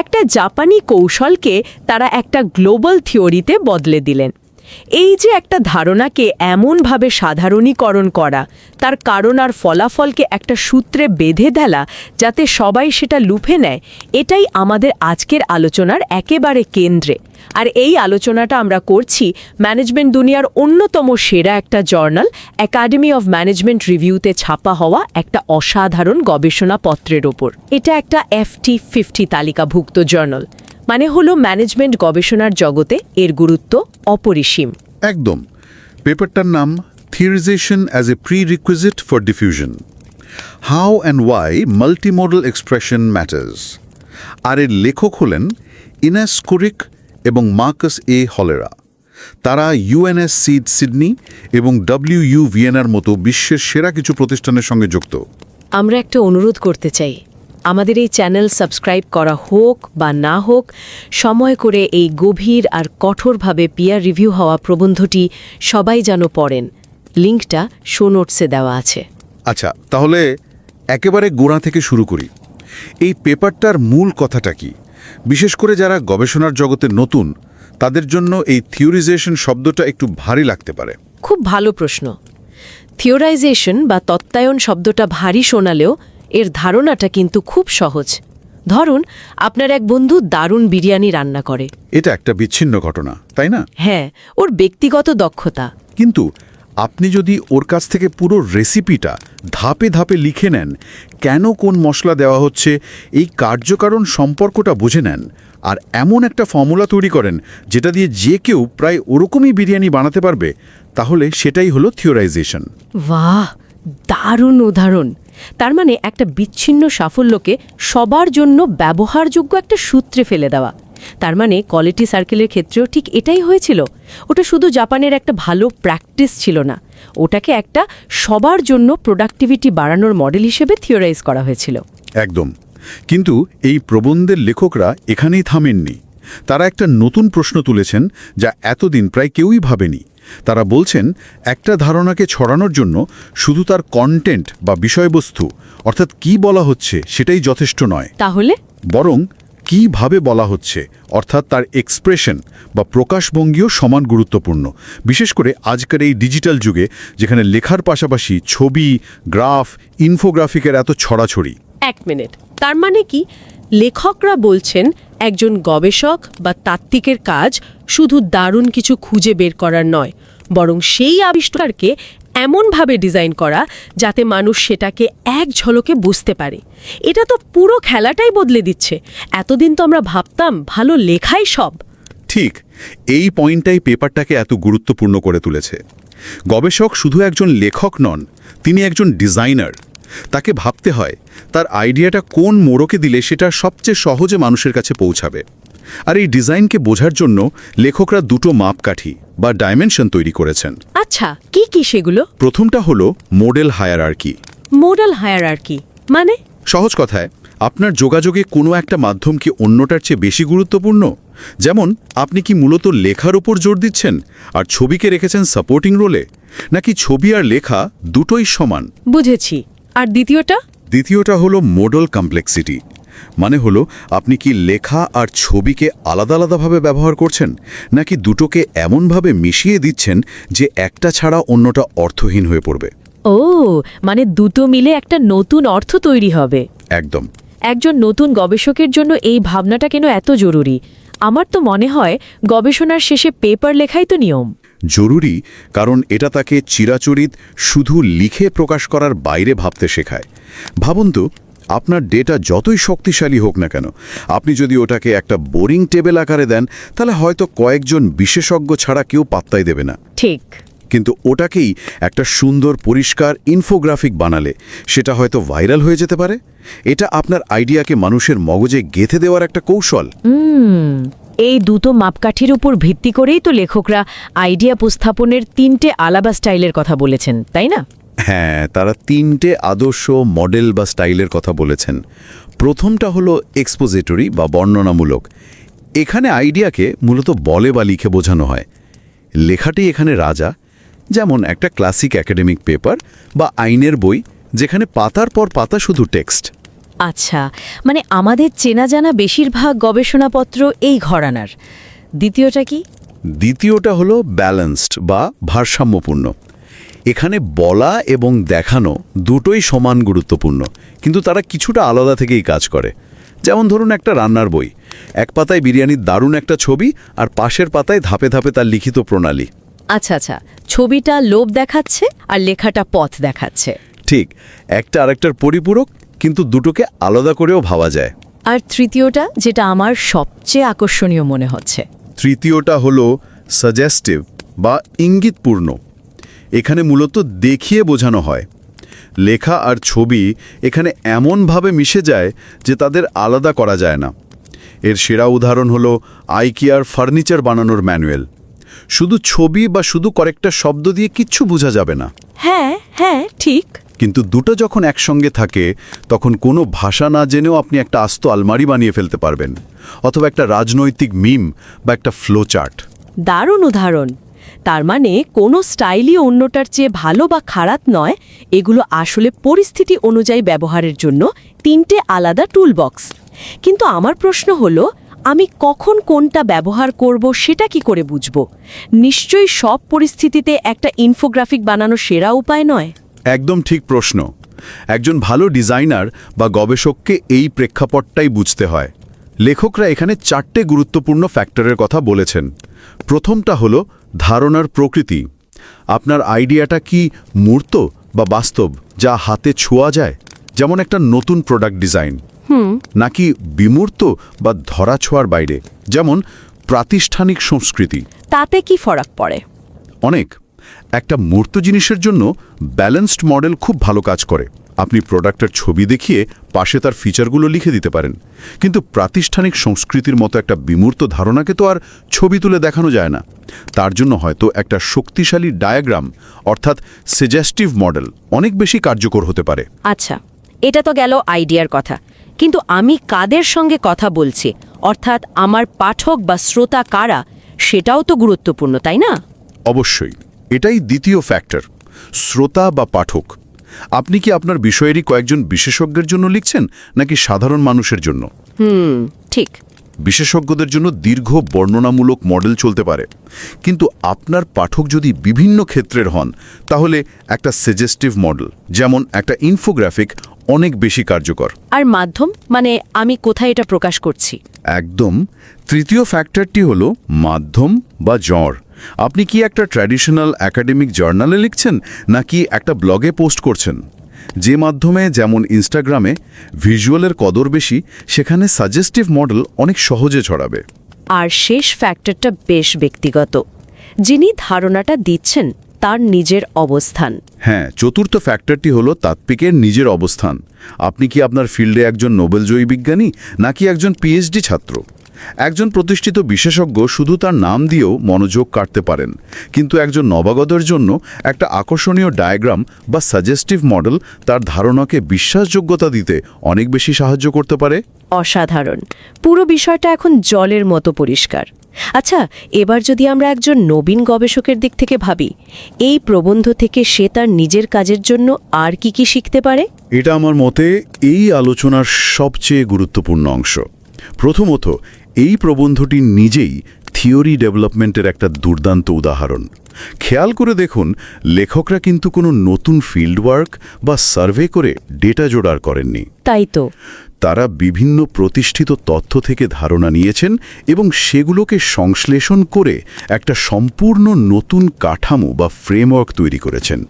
একটা জাপানি কৌশলকে তারা একটা গ্লোবাল থিওরিতে বদলে দিলেন। এই যে একটা ধারণাকে এমনভাবে সাধারণীকরণ করা, তার কারণ আর ফলাফলকে একটা সূত্রে বেঁধে দেওয়া যাতে সবাই সেটা লুফে নেয়, এটাই আমাদের আজকের আলোচনার একেবারে কেন্দ্রে। আর এই আলোচনাটা আমরা করছি ম্যানেজমেন্ট দুনিয়ার অন্যতম সেরা একটা জার্নাল একাডেমি অফ ম্যানেজমেন্ট রিভিউতে ছাপা হওয়া একটা অসাধারণ গবেষণাপত্রের ওপর। এটা একটা FT50 তালিকাভুক্ত জার্নাল, হলো ম্যানেজমেন্ট গবেষণার জগতে এর গুরুত্ব অপরিসীম। একদম। পেপারটার নাম Theorization as a Prerequisite for Diffusion. How and why Multimodal Expression Matters. আর এর লেখক হলেন Ines Kuric এবং Markus Höllerer। তারা UNS Seed সিডনি এবং WU ভিয়েনার মতো বিশ্বের সেরা কিছু প্রতিষ্ঠানের সঙ্গে যুক্ত। আমরা একটা অনুরোধ করতে চাই, আমাদের এই চ্যানেল সাবস্ক্রাইব করা হোক বা না হোক, সময় করে এই গভীর আর কঠোরভাবে পিয়ার রিভিউ হওয়া প্রবন্ধটি সবাই যেন পড়েন। লিঙ্কটা শো নোটসে দেওয়া আছে। আচ্ছা, তাহলে একেবারে গোড়া থেকে শুরু করি। এই পেপারটার মূল কথাটা কি? বিশেষ করে যারা গবেষণার জগতে নতুন, তাদের জন্য এই থিওরিজেশন শব্দটা একটু ভারী লাগতে পারে। খুব ভালো প্রশ্ন। থিওরাইজেশন বা তত্ত্বায়ন শব্দটা ভারী শোনালেও এর ধারণাটা কিন্তু খুব সহজ। ধরুন, আপনার এক বন্ধু দারুণ বিরিয়ানি রান্না করে। এটা একটা বিচ্ছিন্ন ঘটনা, তাই না? হ্যাঁ, ওর ব্যক্তিগত দক্ষতা। কিন্তু আপনি যদি ওর কাছ থেকে পুরো রেসিপিটা ধাপে ধাপে লিখে নেন, কেন কোন মশলা দেওয়া হচ্ছে, এই কার্যকারণ সম্পর্কটা বুঝে নেন, আর এমন একটা ফর্মুলা তৈরি করেন যেটা দিয়ে যে কেউ প্রায় ওরকমই বিরিয়ানি বানাতে পারবে, তাহলে সেটাই হলো থিওরাইজেশন। বাহ, দারুণ উদাহরণ। তার মানে একটা বিচ্ছিন্ন সাফল্যকে সবার জন্য ব্যবহারযোগ্য একটা সূত্রে ফেলে দেওয়া। তার মানে কোয়ালিটি সার্কেলের ক্ষেত্রেও ঠিক এটাই হয়েছিল। ওটা শুধু জাপানের একটা ভালো প্র্যাকটিস ছিল না, ওটাকে একটা সবার জন্য প্রোডাক্টিভিটি বাড়ানোর মডেল হিসেবে থিওরাইজ করা হয়েছিল। একদম। কিন্তু এই প্রবন্ধের লেখকরা এখানেই থামেননি। তারা একটা নতুন প্রশ্ন তুলেছেন যা এতদিন প্রায় কেউই ভাবেনি। তারা বলছেন, একটা ধারণাকে ছড়ানোর জন্য শুধু তার কন্টেন্ট বা বিষয়বস্তু, অর্থাৎ কি বলা হচ্ছে সেটাই যথেষ্ট নয়, তাহলে বরং কিভাবে বলা হচ্ছে, অর্থাৎ তার এক্সপ্রেশন বা প্রকাশভঙ্গিও সমান গুরুত্বপূর্ণ। বিশেষ করে আজকের এই ডিজিটাল যুগে, যেখানে লেখার পাশাপাশি ছবি, গ্রাফ, ইনফোগ্রাফিকের এত ছড়াছড়ি। এক মিনিট, তার মানে কি লেখকরা বলছেন একজন গবেষক বা তাত্ত্বিকের কাজ শুধু দারুণ কিছু খুঁজে বের করার নয়, বরং সেই আবিষ্কারকে এমনভাবে ডিজাইন করা যাতে মানুষ সেটাকে এক ঝলকে বুঝতে পারে। এটা তো পুরো খেলাটাই বদলে দিচ্ছে। এতদিন তো আমরা ভাবতাম ভালো লেখাই সব। ঠিক এই পয়েন্টটাই পেপারটাকে এত গুরুত্বপূর্ণ করে তুলেছে। গবেষক শুধু একজন লেখক নন, তিনি একজন ডিজাইনার। তাকে ভাবতে হয় তার আইডিয়াটা কোন মোড়কে দিলে সেটা সবচেয়ে সহজে মানুষের কাছে পৌঁছাবে। আর এই ডিজাইনকে বোঝার জন্য লেখকরা দুটো মাপকাঠি বা ডাইমেনশন তৈরি করেছেন। আচ্ছা, কি কি সেগুলো? প্রথমটা হলো মডেল হায়ারার্কি। মডেল হায়ারার্কি মানে? সহজ কথায়, আপনার যোগাযোগে কোনো একটা মাধ্যম কি অন্যটার চেয়ে বেশি গুরুত্বপূর্ণ? যেমন, আপনি কি মূলত লেখার উপর জোর দিচ্ছেন আর ছবিকে রেখেছেন সাপোর্টিং রোলে, নাকি ছবি আর লেখা দুটোই সমান? বুঝেছি। আর দ্বিতীয়টা? দ্বিতীয়টা হলো মডেল কমপ্লেক্সিটি। মানে হলো, আপনি কি লেখা আর ছবিকে আলাদা আলাদাভাবে ব্যবহার করছেন, নাকি দুটোকে এমনভাবে মিশিয়ে দিচ্ছেন যে একটা ছাড়া অন্যটা অর্থহীন হয়ে পড়বে? ও, মানে দুটো মিলে একটা নতুন অর্থ তৈরি হবে। একদম। একজন নতুন গবেষকের জন্য এই ভাবনাটা কেন এত জরুরি? আমার তো মনে হয় গবেষণার শেষে পেপার লেখাই তো নিয়ম। জরুরি, কারণ এটা তাকে চিরাচরিত শুধু লিখে প্রকাশ করার বাইরে ভাবতে শেখায়। ভাবুন তো, আপনার ডেটা যতই শক্তিশালী হোক না কেন, আপনি যদি ওটাকে একটা বোরিং টেবিল আকারে দেন, তাহলে হয়তো কয়েকজন বিশেষজ্ঞ ছাড়া কেউ পাত্তাই দেবে না। ঠিক। কিন্তু ওটাকেই একটা সুন্দর পরিষ্কার ইনফোগ্রাফিক বানালে সেটা হয়তো ভাইরাল হয়ে যেতে পারে। এটা আপনার আইডিয়াকে মানুষের মগজে গেঁথে দেওয়ার একটা কৌশল। এই দুটো মাপকাঠির উপর ভিত্তি করেই তো লেখকরা আইডিয়া উপস্থাপনের 3টে আলাদা স্টাইলের কথা বলেছেন, তাই না? হ্যাঁ, তারা 3টে আদর্শ মডেল বা স্টাইলের কথা বলেছেন। প্রথমটা হলো এক্সপোজিটরি বা বর্ণনামূলক। এখানে আইডিয়াকে মূলত বলে বা লিখে বোঝানো হয়। লেখাটি এখানে রাজা, যেমন একটা ক্লাসিক একাডেমিক পেপার বা আইনের বই, যেখানে পাতার পর পাতা শুধু টেক্সট। আচ্ছা, মানে আমাদের চেনা জানা বেশিরভাগ গবেষণাপত্র এই ঘরানার। দ্বিতীয়টা কি? দ্বিতীয়টা হলো ব্যালেন্সড বা ভারসাম্যপূর্ণ। এখানে বলা এবং দেখানো দুটোই সমান গুরুত্বপূর্ণ, কিন্তু তারা কিছুটা আলাদা থেকেই কাজ করে। যেমন ধরুন, একটা রান্নার বই, এক পাতায় বিরিয়ানির দারুণ একটা ছবি, আর পাশের পাতায় ধাপে ধাপে তার লিখিত প্রণালী। আচ্ছা আচ্ছা, ছবিটা লোভ দেখাচ্ছে আর লেখাটা পথ দেখাচ্ছে। ঠিক, একটা আরেকটার পরিপূরক, কিন্তু দুটোকে আলাদা করেও ভাবা যায়। আর তৃতীয়টা, যেটা আমার সবচেয়ে আকর্ষণীয় মনে হচ্ছে, তৃতীয়টা হলো সাজেস্টিভ বা ইঙ্গিতপূর্ণ। এখানে মূলত দেখিয়ে বোঝানো হয়। লেখা আর ছবি এখানে এমনভাবে মিশে যায় যে তাদের আলাদা করা যায় না। এর সেরা উদাহরণ হলো আইকিয়ার ফার্নিচার বানানোর ম্যানুয়াল। শুধু ছবি বা শুধু কয়েকটা শব্দ দিয়ে কিচ্ছু বোঝা যাবে না। হ্যাঁ হ্যাঁ, ঠিক। কিন্তু দুটো যখন একসঙ্গে থাকে, তখন কোনো ভাষা না জেনেও আপনি একটা আস্ত আলমারি বানিয়ে ফেলতে পারবেন, অথবা একটা রাজনৈতিক মিম বা একটা ফ্লো চার্ট। দারুণ উদাহরণ। তার মানে কোনো স্টাইলই অন্যটার চেয়ে ভালো বা খারাপ নয়, এগুলো আসলে পরিস্থিতি অনুযায়ী ব্যবহারের জন্য 3টে আলাদা টুলবক্স। কিন্তু আমার প্রশ্ন হলো, আমি কখন কোনটা ব্যবহার করব সেটা কি করে বুঝব? নিশ্চয়ই সব পরিস্থিতিতে একটা ইনফোগ্রাফিক বানানো সেরা উপায় নয়। একদম ঠিক প্রশ্ন। একজন ভালো ডিজাইনার বা গবেষককে এই প্রেক্ষাপটটাই বুঝতে হয়। লেখকরা এখানে 4টে গুরুত্বপূর্ণ ফ্যাক্টরের কথা বলেছেন। প্রথমটা হলো ধারণার প্রকৃতি। আপনার আইডিয়াটা কি মূর্ত বা বাস্তব, যা হাতে ছোঁয়া যায়, যেমন একটা নতুন প্রোডাক্ট ডিজাইন, নাকি বিমূর্ত বা ধরা ছোঁয়ার বাইরে, যেমন প্রাতিষ্ঠানিক সংস্কৃতি? তাতে কি ফারাক পড়ে? অনেক। একটা মূর্ত জিনিসের জন্য ব্যালেন্সড মডেল খুব ভালো কাজ করে। আপনি প্রোডাক্টের ছবি দেখিয়ে পাশে তার ফিচারগুলো লিখে দিতে পারেন। কিন্তু প্রাতিষ্ঠানিক সংস্কৃতির মতো একটা বিমূর্ত ধারণাকে তো আর ছবি তুলে দেখানো যায় না। তার জন্য হয়তো একটা শক্তিশালী ডায়াগ্রাম, অর্থাৎ সাজেস্টিভ মডেল, অনেক বেশি কার্যকর হতে পারে। আচ্ছা, এটা তো গেল আইডিয়ার কথা। কিন্তু আমি কাদের সঙ্গে কথা বলছি, অর্থাৎ আমার পাঠক বা শ্রোতা কারা, সেটাও তো গুরুত্বপূর্ণ, তাই না? অবশ্যই। এটাই দ্বিতীয় ফ্যাক্টর, শ্রোতা বা পাঠক। আপনি কি আপনার বিষয়েরই কয়েকজন বিশেষজ্ঞের জন্য লিখছেন, নাকি সাধারণ মানুষের জন্য? ঠিক। বিশেষজ্ঞদের জন্য দীর্ঘ বর্ণনামূলক মডেল চলতে পারে, কিন্তু আপনার পাঠক যদি বিভিন্ন ক্ষেত্রের হন, তাহলে একটা সাজেস্টিভ মডেল, যেমন একটা ইনফোগ্রাফিক, অনেক বেশি কার্যকর। আর মাধ্যম, মানে আমি কোথায় এটা প্রকাশ করছি? একদম। তৃতীয় ফ্যাক্টরটি হলো মাধ্যম বা জড়। আপনি কি একটা ট্র্যাডিশনাল একাডেমিক জার্নালে লিখছেন, নাকি একটা ব্লগে পোস্ট করছেন? যে মাধ্যমে, যেমন ইনস্টাগ্রামে, ভিজুয়ালের কদর বেশি, সেখানে সাজেস্টিভ মডেল অনেক সহজে ছড়াবে। আর শেষ ফ্যাক্টরটা বেশ ব্যক্তিগত। যিনি ধারণাটা দিচ্ছেন তার নিজের অবস্থান। হ্যাঁ, চতুর্থ ফ্যাক্টরটি হলো তাত্ত্বিকের নিজের অবস্থান। আপনি কি আপনার ফিল্ডে একজন নোবেলজয়ী বিজ্ঞানী, নাকি একজন পিএইচডি ছাত্র? একজন প্রতিষ্ঠিত বিশেষজ্ঞ শুধু তার নাম দিয়েও মনোযোগ কাটতে পারেন, কিন্তু একজন নবাগতের জন্য একটা আকর্ষণীয় ডায়াগ্রাম বা সাজেস্টিভ মডেল তার ধারণাকে বিশ্বাসযোগ্যতা দিতে অনেক বেশি সাহায্য করতে পারে। অসাধারণ। পুরো বিষয়টা এখন জলের মতো পরিষ্কার। আচ্ছা, এবার যদি আমরা একজন নবীন গবেষকের দিক থেকে ভাবি, এই প্রবন্ধ থেকে সে তার নিজের কাজের জন্য আর কি কি শিখতে পারে? এটা আমার মতে এই আলোচনার সবচেয়ে গুরুত্বপূর্ণ অংশ। প্রথমত, এই প্রবন্ধটি নিজেই থিওরি ডেভেলপমেন্টের একটা দুর্দান্ত উদাহরণ। খেয়াল করে দেখুন, লেখকরা কিন্তু কোনো নতুন ফিল্ড ওয়ার্ক বা সার্ভে করে ডেটা জোগাড় করেননি। তাই তো। তারা বিভিন্ন প্রতিষ্ঠিত তথ্য থেকে ধারণা নিয়েছেন এবং সেগুলোকে সংশ্লেষণ করে একটা সম্পূর্ণ নতুন কাঠামো বা ফ্রেমওয়ার্ক তৈরি করেছেন।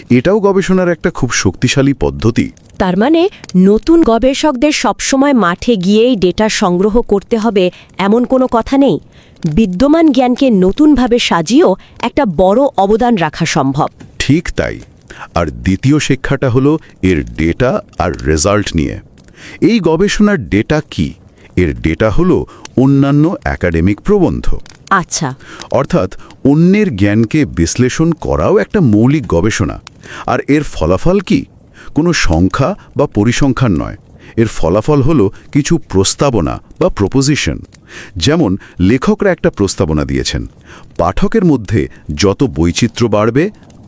এটাও গবেষণার একটা খুব শক্তিশালী পদ্ধতি। তার মানে নতুন গবেষকদের সবসময় মাঠে গিয়েই ডেটা সংগ্রহ করতে হবে এমন কোনো কথা নেই। বিদ্যমান জ্ঞানকে নতুনভাবে সাজিয়েও একটা বড় অবদান রাখা সম্ভব। ঠিক তাই। আর দ্বিতীয় শিক্ষাটা হলো এর ডেটা আর রেজাল্ট নিয়ে। এই গবেষণার ডেটা কি? এর ডেটা হলো অন্যান্য একাডেমিক প্রবন্ধ। আচ্ছা। অর্থাৎ অন্যের জ্ঞানকে বিশ্লেষণ করাও একটা মৌলিক গবেষণা। আর এর ফলাফল কি? কোনো সংখ্যা বা পরিসংখ্যান নয়। এর ফলাফল হলো কিছু প্রস্তাবনা বা প্রপোজিশন। যেমন লেখকরা একটা প্রস্তাবনা দিয়েছেন, পাঠকের মধ্যে যত বৈচিত্র্য বাড়বে,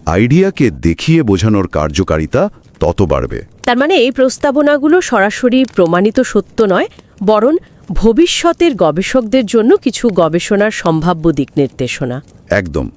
আইডিয়াকে দেখিয়ে বোঝানোর কার্যকারিতা তত বাড়বে। তার মানে এই প্রস্তাবনাগুলো সরাসরি প্রমাণিত সত্য নয়, বরং ভবিষ্যতের গবেষকদের জন্য কিছু গবেষণার সম্ভাব্য দিক নির্দেশনা। একদম।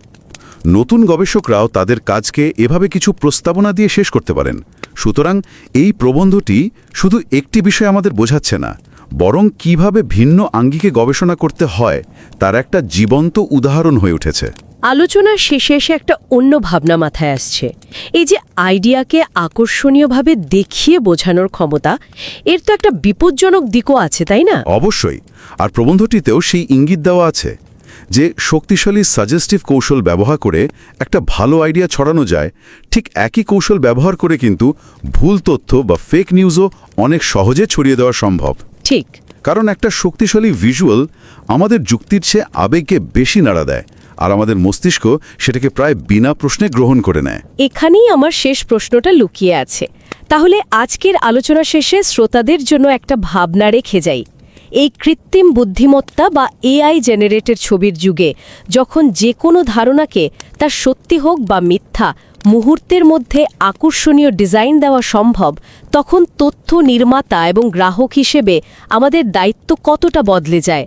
নতুন গবেষকরাও তাদের কাজকে এভাবে কিছু প্রস্তাবনা দিয়ে শেষ করতে পারেন। সুতরাং এই প্রবন্ধটি শুধু একটি বিষয় আমাদের বোঝাচ্ছে না, বরং কিভাবে ভিন্ন আঙ্গিকে গবেষণা করতে হয় তার একটা জীবন্ত উদাহরণ হয়ে উঠেছে। আলোচনার শেষে এসে একটা অন্য ভাবনা মাথায় আসছে। এই যে আইডিয়াকে আকর্ষণীয়ভাবে দেখিয়ে বোঝানোর ক্ষমতা, এর তো একটা বিপজ্জনক দিকও আছে, তাই না? অবশ্যই। আর প্রবন্ধটিতেও সেই ইঙ্গিত দেওয়া আছে যে শক্তিশালী সাজেস্টিভ কৌশল ব্যবহার করে একটা ভালো আইডিয়া ছড়ানো যায়। ঠিক একই কৌশল ব্যবহার করে কিন্তু ভুল তথ্য বা ফেক নিউজও অনেক সহজে ছড়িয়ে দেওয়া সম্ভব। ঠিক। কারণ একটা শক্তিশালী ভিজুয়াল আমাদের যুক্তির চেয়ে আবেগকে বেশি নাড়া দেয়, আর আমাদের মস্তিষ্ক সেটাকে প্রায় বিনা প্রশ্নে গ্রহণ করে নেয়। এখানেই আমার শেষ প্রশ্নটা লুকিয়ে আছে। তাহলে আজকের আলোচনা শেষে শ্রোতাদের জন্য একটা ভাবনা রেখে যাই। এই কৃত্রিম বুদ্ধিমত্তা বা এআই জেনারেটেড ছবির যুগে যখন যে কোনো ধারণাকে তার সত্যি হোক বা মিথ্যা মুহূর্তের মধ্যে আকর্ষণীয় ডিজাইন দেওয়া সম্ভব, তখন তথ্য নির্মাতা এবং গ্রাহক হিসেবে আমাদের দায়িত্ব কতটা বদলে যায়।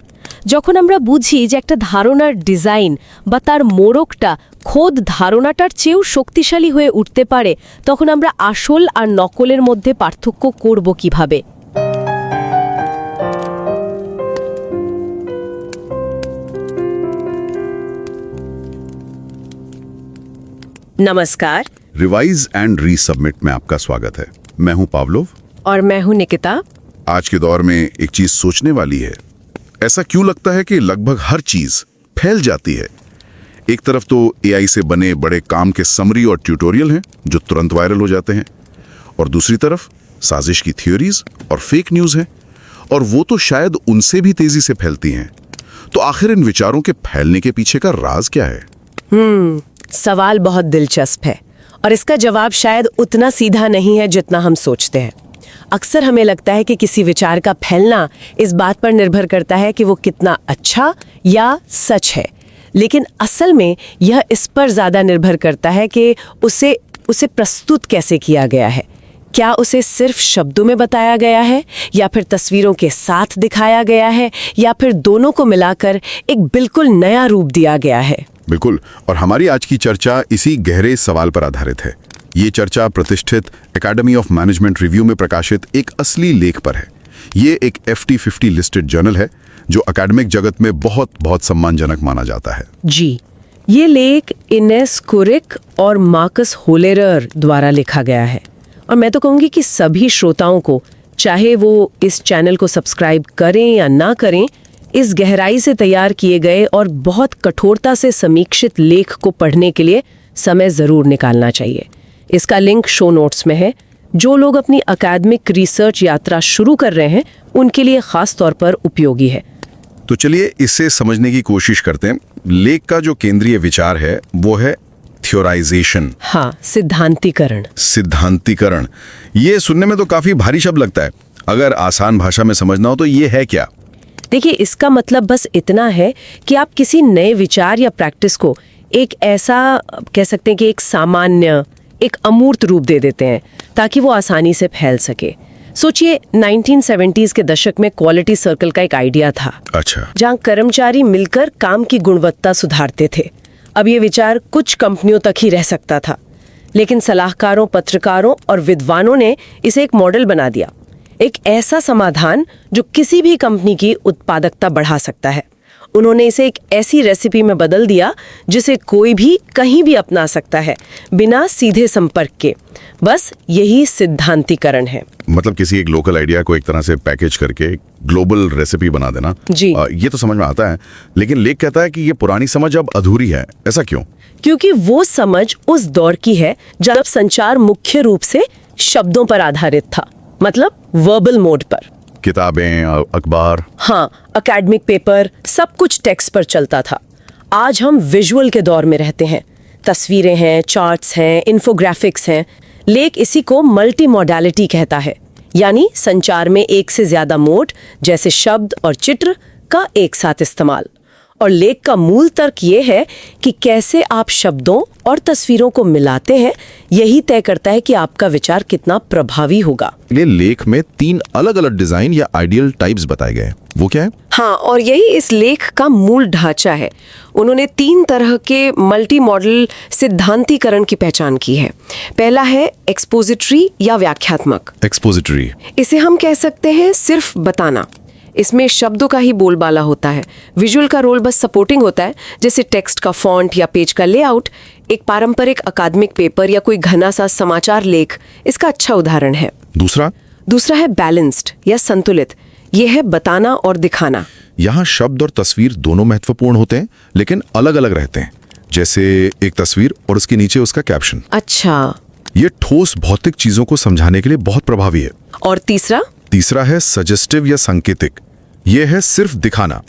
যখন আমরা বুঝি যে একটা ধারণার ডিজাইন বা তার মোড়কটা খোদ ধারণাটার চেয়েও শক্তিশালী হয়ে উঠতে পারে, তখন আমরা আসল আর নকলের মধ্যে পার্থক্য করব কিভাবে। नमस्कार। रिवाइज एंड रीसबमिट में आपका स्वागत है। मैं हूं पावलोव और मैं हूं निकिता। आज के दौर में एक चीज सोचने वाली है। ऐसा क्यों लगता है कि लगभग हर चीज फैल जाती है? एक तरफ तो एआई से बने बड़े काम के समरी और ट्यूटोरियल हैं जो तुरंत वायरल हो जाते हैं, और दूसरी तरफ साजिश की थ्योरीज और फेक न्यूज हैं, और वो तो शायद उनसे भी तेजी से फैलती हैं। तो आखिर इन विचारों के फैलने के पीछे का राज क्या है? सवाल बहुत दिलचस्प है और इसका जवाब शायद उतना सीधा नहीं है जितना हम सोचते हैं। अक्सर हमें लगता है कि किसी विचार का फैलना इस बात पर निर्भर करता है कि वो कितना अच्छा या सच है, लेकिन असल में यह इस पर ज़्यादा निर्भर करता है कि उसे प्रस्तुत कैसे किया गया है। क्या उसे सिर्फ शब्दों में बताया गया है, या फिर तस्वीरों के साथ दिखाया गया है, या फिर दोनों को मिलाकर एक बिल्कुल नया रूप दिया गया है। बिल्कुल, और हमारी आज की चर्चा इसी गहरे सवाल पर आधारित है। ये चर्चा प्रतिष्ठित एकेडमी ऑफ मैनेजमेंट रिव्यू में प्रकाशित एक असली लेख पर है। ये एक FT50 लिस्टेड जर्नल है जो अकेडमिक जगत में बहुत बहुत सम्मानजनक माना जाता है। जी, ये लेख इनेस, कुरिक और मार्कस होलेरर द्वारा लिखा गया है, और मैं तो कहूँगी कि सभी श्रोताओं को, चाहे वो इस चैनल को सब्सक्राइब करें या ना करें, इस गहराई से तैयार किए गए और बहुत कठोरता से समीक्षित लेख को पढ़ने के लिए समय ज़रूर निकालना चाहिए। इसका लिंक शो नोट्स में है। जो लोग अपनी अकादमिक रिसर्च यात्रा शुरू कर रहे हैं उनके लिए खास तौर पर उपयोगी है। तो चलिए इसे समझने की कोशिश करते हैं। लेख का जो केंद्रीय विचार है वो है थियोराइजेशन। हाँ, सिद्धांतीकरण। सिद्धांतीकरण, ये सुनने में तो काफी भारी शब्द लगता है। अगर आसान भाषा में समझना हो तो ये है क्या? देखिए, इसका मतलब बस इतना है कि आप किसी नए विचार या प्रैक्टिस को एक ऐसा कह सकते हैं कि एक सामान्य, एक अमूर्त रूप दे देते हैं ताकि वो आसानी से फैल सके। सोचिए, 1970s के दशक में क्वालिटी सर्कल का एक आइडिया था। अच्छा। जहाँ कर्मचारी मिलकर काम की गुणवत्ता सुधारते थे। अब ये विचार कुछ कंपनियों तक ही रह सकता था, लेकिन सलाहकारों, पत्रकारों और विद्वानों ने इसे एक मॉडल बना दिया, एक ऐसा समाधान जो किसी भी कंपनी की उत्पादकता बढ़ा सकता है। उन्होंने इसे एक ऐसी रेसिपी में बदल दिया जिसे कोई भी कहीं भी अपना सकता है, बिना सीधे संपर्क के। बस यही सिद्धांतीकरण है। मतलब किसी एक लोकल आइडिया को एक तरह से पैकेज करके ग्लोबल रेसिपी बना देना। जी। ये तो समझ में आता है, लेकिन लेख कहता है कि ये पुरानी समझ अब अधूरी है। ऐसा क्यों? क्योंकि वो समझ उस दौर की है जब संचार मुख्य रूप से शब्दों पर आधारित था, मतलब वर्बल मोड पर। किताबें, अखबार, हाँ, एकेडमिक पेपर, सब कुछ टेक्स्ट पर चलता था। आज हम विजुअल के दौर में रहते हैं। तस्वीरें हैं, चार्ट्स हैं, इन्फोग्राफिक्स हैं। लेख इसी को मल्टीमोडालिटी कहता है, यानी संचार में एक से ज्यादा मोड, जैसे शब्द और चित्र, का एक साथ इस्तेमाल। और लेख का मूल तर्क ये है कि कैसे आप शब्दों और तस्वीरों को मिलाते हैं, यही तय करता है कि आपका विचार कितना प्रभावी होगा। ये लेख में 3 अलग-अलग डिजाइन या आइडियल टाइप्स बताए गए। वो क्या है? हाँ, और यही इस लेख का मूल ढांचा है। उन्होंने 3 तरह के मल्टी मॉडल सिद्धांतीकरण की पहचान की है। पहला है एक्सपोजिटरी या व्याख्यात्मक। एक्सपोजिटरी, इसे हम कह सकते हैं सिर्फ बताना। इसमें शब्दों का ही बोलबाला होता है, विजुअल का रोल बस सपोर्टिंग होता है, जैसे टेक्स्ट का फॉन्ट या पेज का लेआउट। एक पारंपरिक अकादमिक पेपर या कोई घना सा समाचार लेख इसका अच्छा उदाहरण है। दूसरा है बैलेंस्ड या संतुलित। यह है बताना और दिखाना। यहाँ शब्द और तस्वीर दोनों महत्वपूर्ण होते हैं, लेकिन अलग अलग रहते हैं। जैसे एक तस्वीर और उसके नीचे उसका कैप्शन। अच्छा। ये ठोस भौतिक चीजों को समझाने के लिए बहुत प्रभावी है। और तीसरा है सजेस्टिव या सांकेतिक। यह है सिर्फ दिखाना।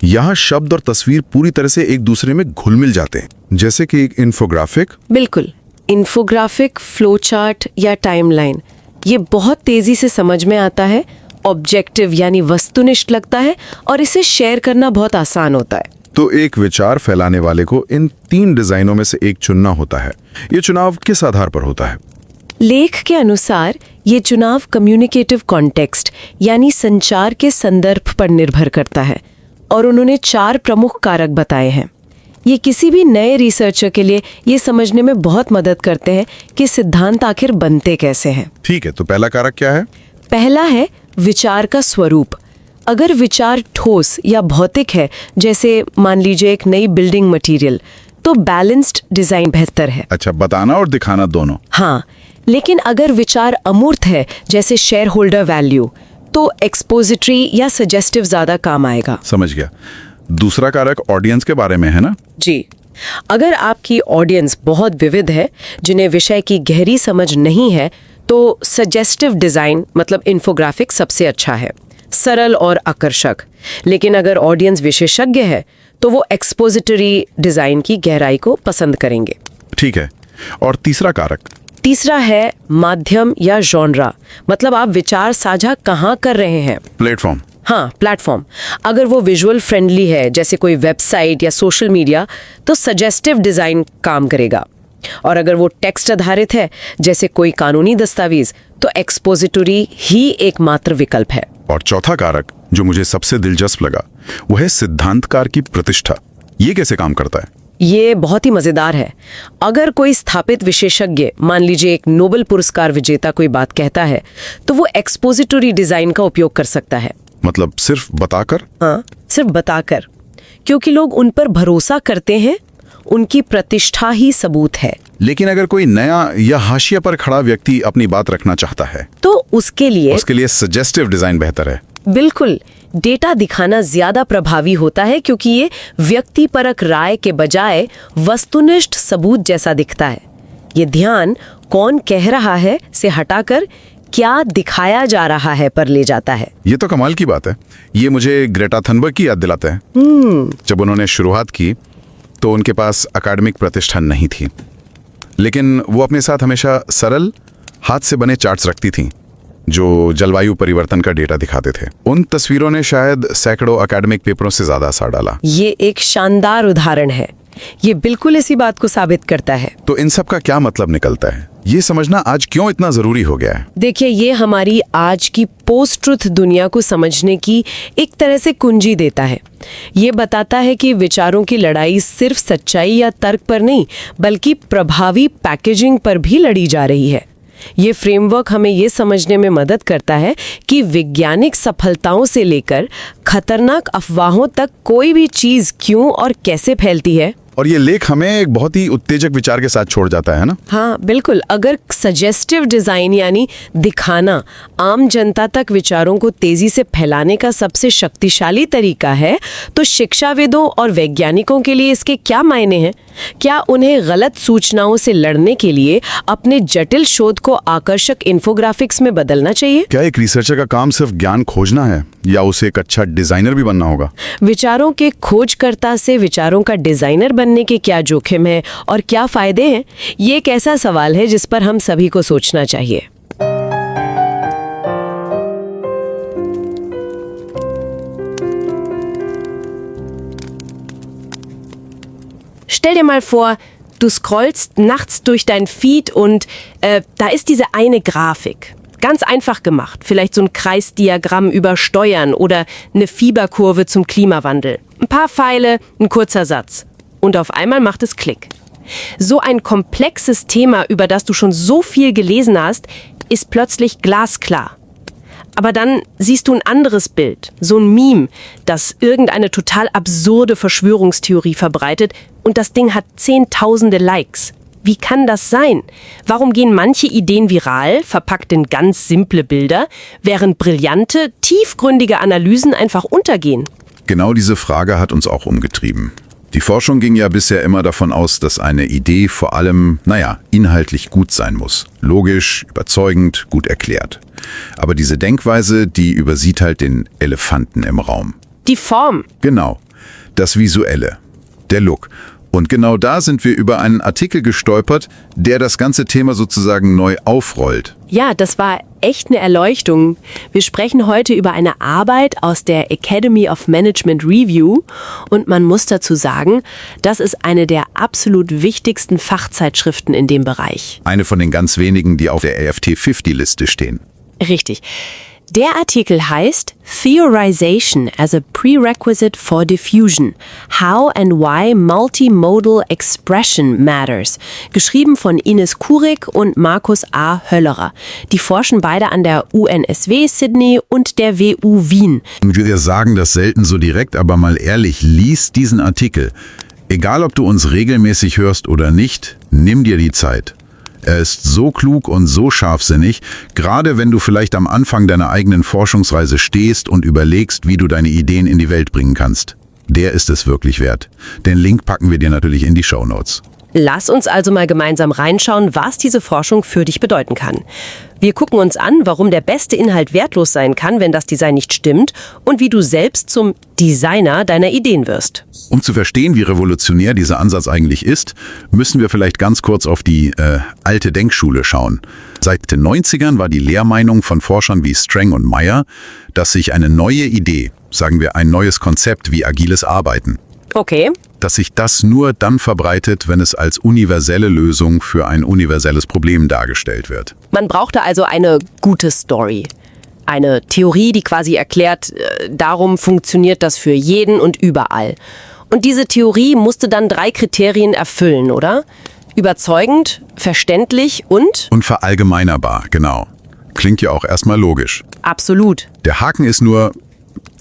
यहाँ शब्द और तस्वीर पूरी तरह से एक दूसरे में घुल मिल जाते हैं, जैसे कि एक इन्फोग्राफिक। बिल्कुल, इन्फोग्राफिक, फ्लो चार्ट या टाइमलाइन, ये बहुत तेजी से समझ में आता है ऑब्जेक्टिव यानी वस्तुनिष्ठ लगता है और इसे शेयर करना बहुत आसान होता है। तो एक विचार फैलाने वाले को इन 3 डिजाइनों में से एक चुनना होता है। ये चुनाव किस आधार पर होता है? लेख के अनुसार ये चुनाव कम्युनिकेटिव कॉन्टेक्स्ट यानी संचार के संदर्भ पर निर्भर करता है और उन्होंने 4 प्रमुख कारक बताए हैं। ये किसी भी नए रिसर्चर के लिए ये समझने में बहुत मदद करते हैं कि सिद्धांत आखिर बनते कैसे हैं। ठीक है, तो पहला कारक क्या है? पहला है विचार का स्वरूप। अगर विचार ठोस या भौतिक है, जैसे मान लीजिए एक नई बिल्डिंग मटेरियल, तो बैलेंस्ड डिजाइन बेहतर है। अच्छा, बताना और दिखाना दोनों। हाँ, लेकिन अगर विचार अमूर्त है, जैसे शेयर होल्डर वैल्यू, तो एक्सपोजिटरी या सजेस्टिव ज्यादा काम आएगा। समझ गया। दूसरा कारक ऑडियंस के बारे में है ना? जी, अगर आपकी ऑडियंस बहुत विविध है, जिन्हें विषय की गहरी समझ नहीं है, तो सजेस्टिव डिजाइन मतलब इन्फोग्राफिक सबसे अच्छा है, सरल और आकर्षक। लेकिन अगर ऑडियंस विशेषज्ञ है, तो वो एक्सपोजिटरी डिजाइन की गहराई को पसंद करेंगे। ठीक है। और तीसरा कारक? तीसरा है माध्यम या जॉनरा, मतलब आप विचार साझा कहाँ कर रहे हैं। प्लेटफॉर्म? हाँ, प्लेटफॉर्म। अगर वो विजुअल फ्रेंडली है, जैसे कोई वेबसाइट या सोशल मीडिया, तो सजेस्टिव डिजाइन काम करेगा। और अगर वो टेक्स्ट आधारित है, जैसे कोई कानूनी दस्तावेज, तो एक्सपोजिटरी ही एकमात्र विकल्प है। और चौथा कारक जो मुझे सबसे दिलचस्प लगा, वो है सिद्धांतकार की प्रतिष्ठा। ये कैसे काम करता है? ये बहुत ही मजेदार है। अगर कोई स्थापित विशेषज्ञ, मान लीजिए एक नोबेल पुरस्कार विजेता, कोई बात कहता है, तो वो एक्सपोजिटरी डिजाइन का उपयोग कर सकता है। मतलब सिर्फ बताकर? हाँ, सिर्फ बताकर, क्योंकि लोग उन पर भरोसा करते हैं, उनकी प्रतिष्ठा ही सबूत है। लेकिन अगर कोई नया या हाशिया पर खड़ा व्यक्ति अपनी बात रखना चाहता है, तो उसके लिए सजेस्टिव डिजाइन बेहतर है। बिल्कुल, डेटा दिखाना ज्यादा प्रभावी होता है, क्योंकि ये व्यक्तिपरक राय के बजाय वस्तुनिष्ठ सबूत जैसा दिखता है। ये ध्यान कौन कह रहा है से हटाकर क्या दिखाया जा रहा है पर ले जाता है। ये तो कमाल की बात है। ये मुझे ग्रेटा थनबर्ग की याद दिलाता है। जब उन्होंने शुरुआत की तो उनके पास अकादमिक प्रतिष्ठा नहीं थी, लेकिन वो अपने साथ हमेशा सरल हाथ से बने चार्ट्स रखती थीं जो जलवायु परिवर्तन का डेटा दिखाते थे। उन तस्वीरों ने शायद सैकड़ों अकादमिक पेपरों से ज्यादा असर डाला। ये एक शानदार उदाहरण है। ये बिल्कुल इसी बात को साबित करता है। तो इन सब का क्या मतलब निकलता है? ये समझना आज क्यों इतना जरूरी हो गया है? देखिए, ये हमारी आज की पोस्ट ट्रुथ दुनिया को समझने की एक तरह से कुंजी देता है। ये बताता है कि विचारों की लड़ाई सिर्फ सच्चाई या तर्क पर नहीं, बल्कि प्रभावी पैकेजिंग पर भी लड़ी जा रही है। ये फ्रेमवर्क हमें ये समझने में मदद करता है कि वैज्ञानिक सफलताओं से लेकर खतरनाक अफवाहों तक कोई भी चीज क्यों और कैसे फैलती है। और ये लेख हमें एक बहुत ही उत्तेजक विचार के साथ छोड़ जाता है ना? हाँ, बिल्कुल। अगर सजेस्टिव डिजाइन यानी दिखाना आम जनता तक विचारों को तेजी से फैलाने का सबसे शक्तिशाली तरीका है, तो शिक्षाविदों और वैज्ञानिकों के लिए इसके क्या मायने हैं? क्या उन्हें गलत सूचनाओं से लड़ने के लिए अपने जटिल शोध को आकर्षक इन्फोग्राफिक्स में बदलना चाहिए? क्या एक रिसर्चर का काम सिर्फ ज्ञान खोजना है, या उसे एक अच्छा डिजाइनर भी बनना होगा? विचारों के खोजकर्ता से विचारों का डिजाइनर बनने के क्या जोखिम है और क्या फायदे हैं? ये एक ऐसा सवाल है जिस पर हम सभी को सोचना चाहिए। Stell dir mal vor, du scrollst nachts durch dein Feed und da ist diese eine Grafik. Ganz einfach gemacht. Vielleicht so ein Kreisdiagramm über Steuern oder eine Fieberkurve zum Klimawandel. Ein paar Pfeile, ein kurzer Satz. Und auf einmal macht es Klick. So ein komplexes Thema, über das du schon so viel gelesen hast, ist plötzlich glasklar. Aber dann siehst du ein anderes Bild, so ein Meme, das irgendeine total absurde Verschwörungstheorie verbreitet und das Ding hat Zehntausende Likes. Wie kann das sein? Warum gehen manche Ideen viral, verpackt in ganz simple Bilder, während brillante, tiefgründige Analysen einfach untergehen? Genau diese Frage hat uns auch umgetrieben. Die Forschung ging ja bisher immer davon aus, dass eine Idee vor allem, inhaltlich gut sein muss. Logisch, überzeugend, gut erklärt. Aber diese Denkweise, die übersieht halt den Elefanten im Raum. Die Form. Genau. Das Visuelle. Der Look. Und genau da sind wir über einen Artikel gestolpert, der das ganze Thema sozusagen neu aufrollt. Ja, das war echt eine Erleuchtung. Wir sprechen heute über eine Arbeit aus der Academy of Management Review und man muss dazu sagen, das ist eine der absolut wichtigsten Fachzeitschriften in dem Bereich. Eine von den ganz wenigen, die auf der FT50-Liste stehen. Richtig. Der Artikel heißt Theorization as a Prerequisite for Diffusion. How and Why Multimodal Expression Matters. Geschrieben von Ines Kuric und Markus A. Höllerer. Die forschen beide an der UNSW Sydney und der WU Wien. Wir sagen das selten so direkt, aber mal ehrlich, lies diesen Artikel. Egal, ob du uns regelmäßig hörst oder nicht, nimm dir die Zeit. Er ist so klug und so scharfsinnig, gerade wenn du vielleicht am Anfang deiner eigenen Forschungsreise stehst und überlegst, wie du deine Ideen in die Welt bringen kannst. Der ist es wirklich wert. Den Link packen wir dir natürlich in die Shownotes. Lass uns also mal gemeinsam reinschauen, was diese Forschung für dich bedeuten kann. Wir gucken uns an, warum der beste Inhalt wertlos sein kann, wenn das Design nicht stimmt und wie du selbst zum Designer deiner Ideen wirst. Um zu verstehen, wie revolutionär dieser Ansatz eigentlich ist, müssen wir vielleicht ganz kurz auf die alte Denkschule schauen. Seit den 90ern war die Lehrmeinung von Forschern wie Strang und Meyer, dass sich eine neue Idee, sagen wir ein neues Konzept wie agiles Arbeiten, Okay. dass sich das nur dann verbreitet, wenn es als universelle Lösung für ein universelles Problem dargestellt wird. Man brauchte also eine gute Story. Eine Theorie, die quasi erklärt, darum funktioniert das für jeden und überall. Und diese Theorie musste dann 3 Kriterien erfüllen, oder? Überzeugend, verständlich und? Und verallgemeinerbar, genau. Klingt ja auch erstmal logisch. Absolut. Der Haken ist nur,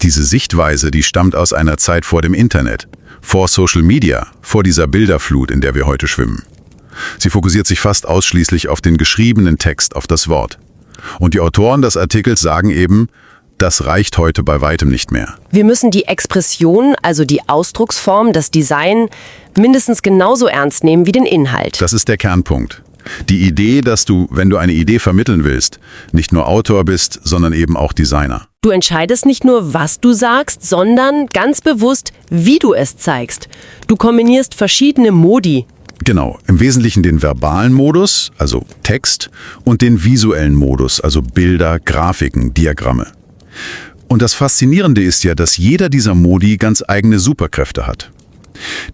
diese Sichtweise, die stammt aus einer Zeit vor dem Internet, vor Social Media, vor dieser Bilderflut, in der wir heute schwimmen. Sie fokussiert sich fast ausschließlich auf den geschriebenen Text, auf das Wort. Und die Autoren des Artikels sagen eben, das reicht heute bei weitem nicht mehr. Wir müssen die Expression, also die Ausdrucksform, das Design, mindestens genauso ernst nehmen wie den Inhalt. Das ist der Kernpunkt. Die Idee, dass du, wenn du eine Idee vermitteln willst, nicht nur Autor bist, sondern eben auch Designer. Du entscheidest nicht nur, was du sagst, sondern ganz bewusst, wie du es zeigst. Du kombinierst verschiedene Modi. Genau, im Wesentlichen den verbalen Modus, also Text, und den visuellen Modus, also Bilder, Grafiken, Diagramme. Und das Faszinierende ist ja, dass jeder dieser Modi ganz eigene Superkräfte hat.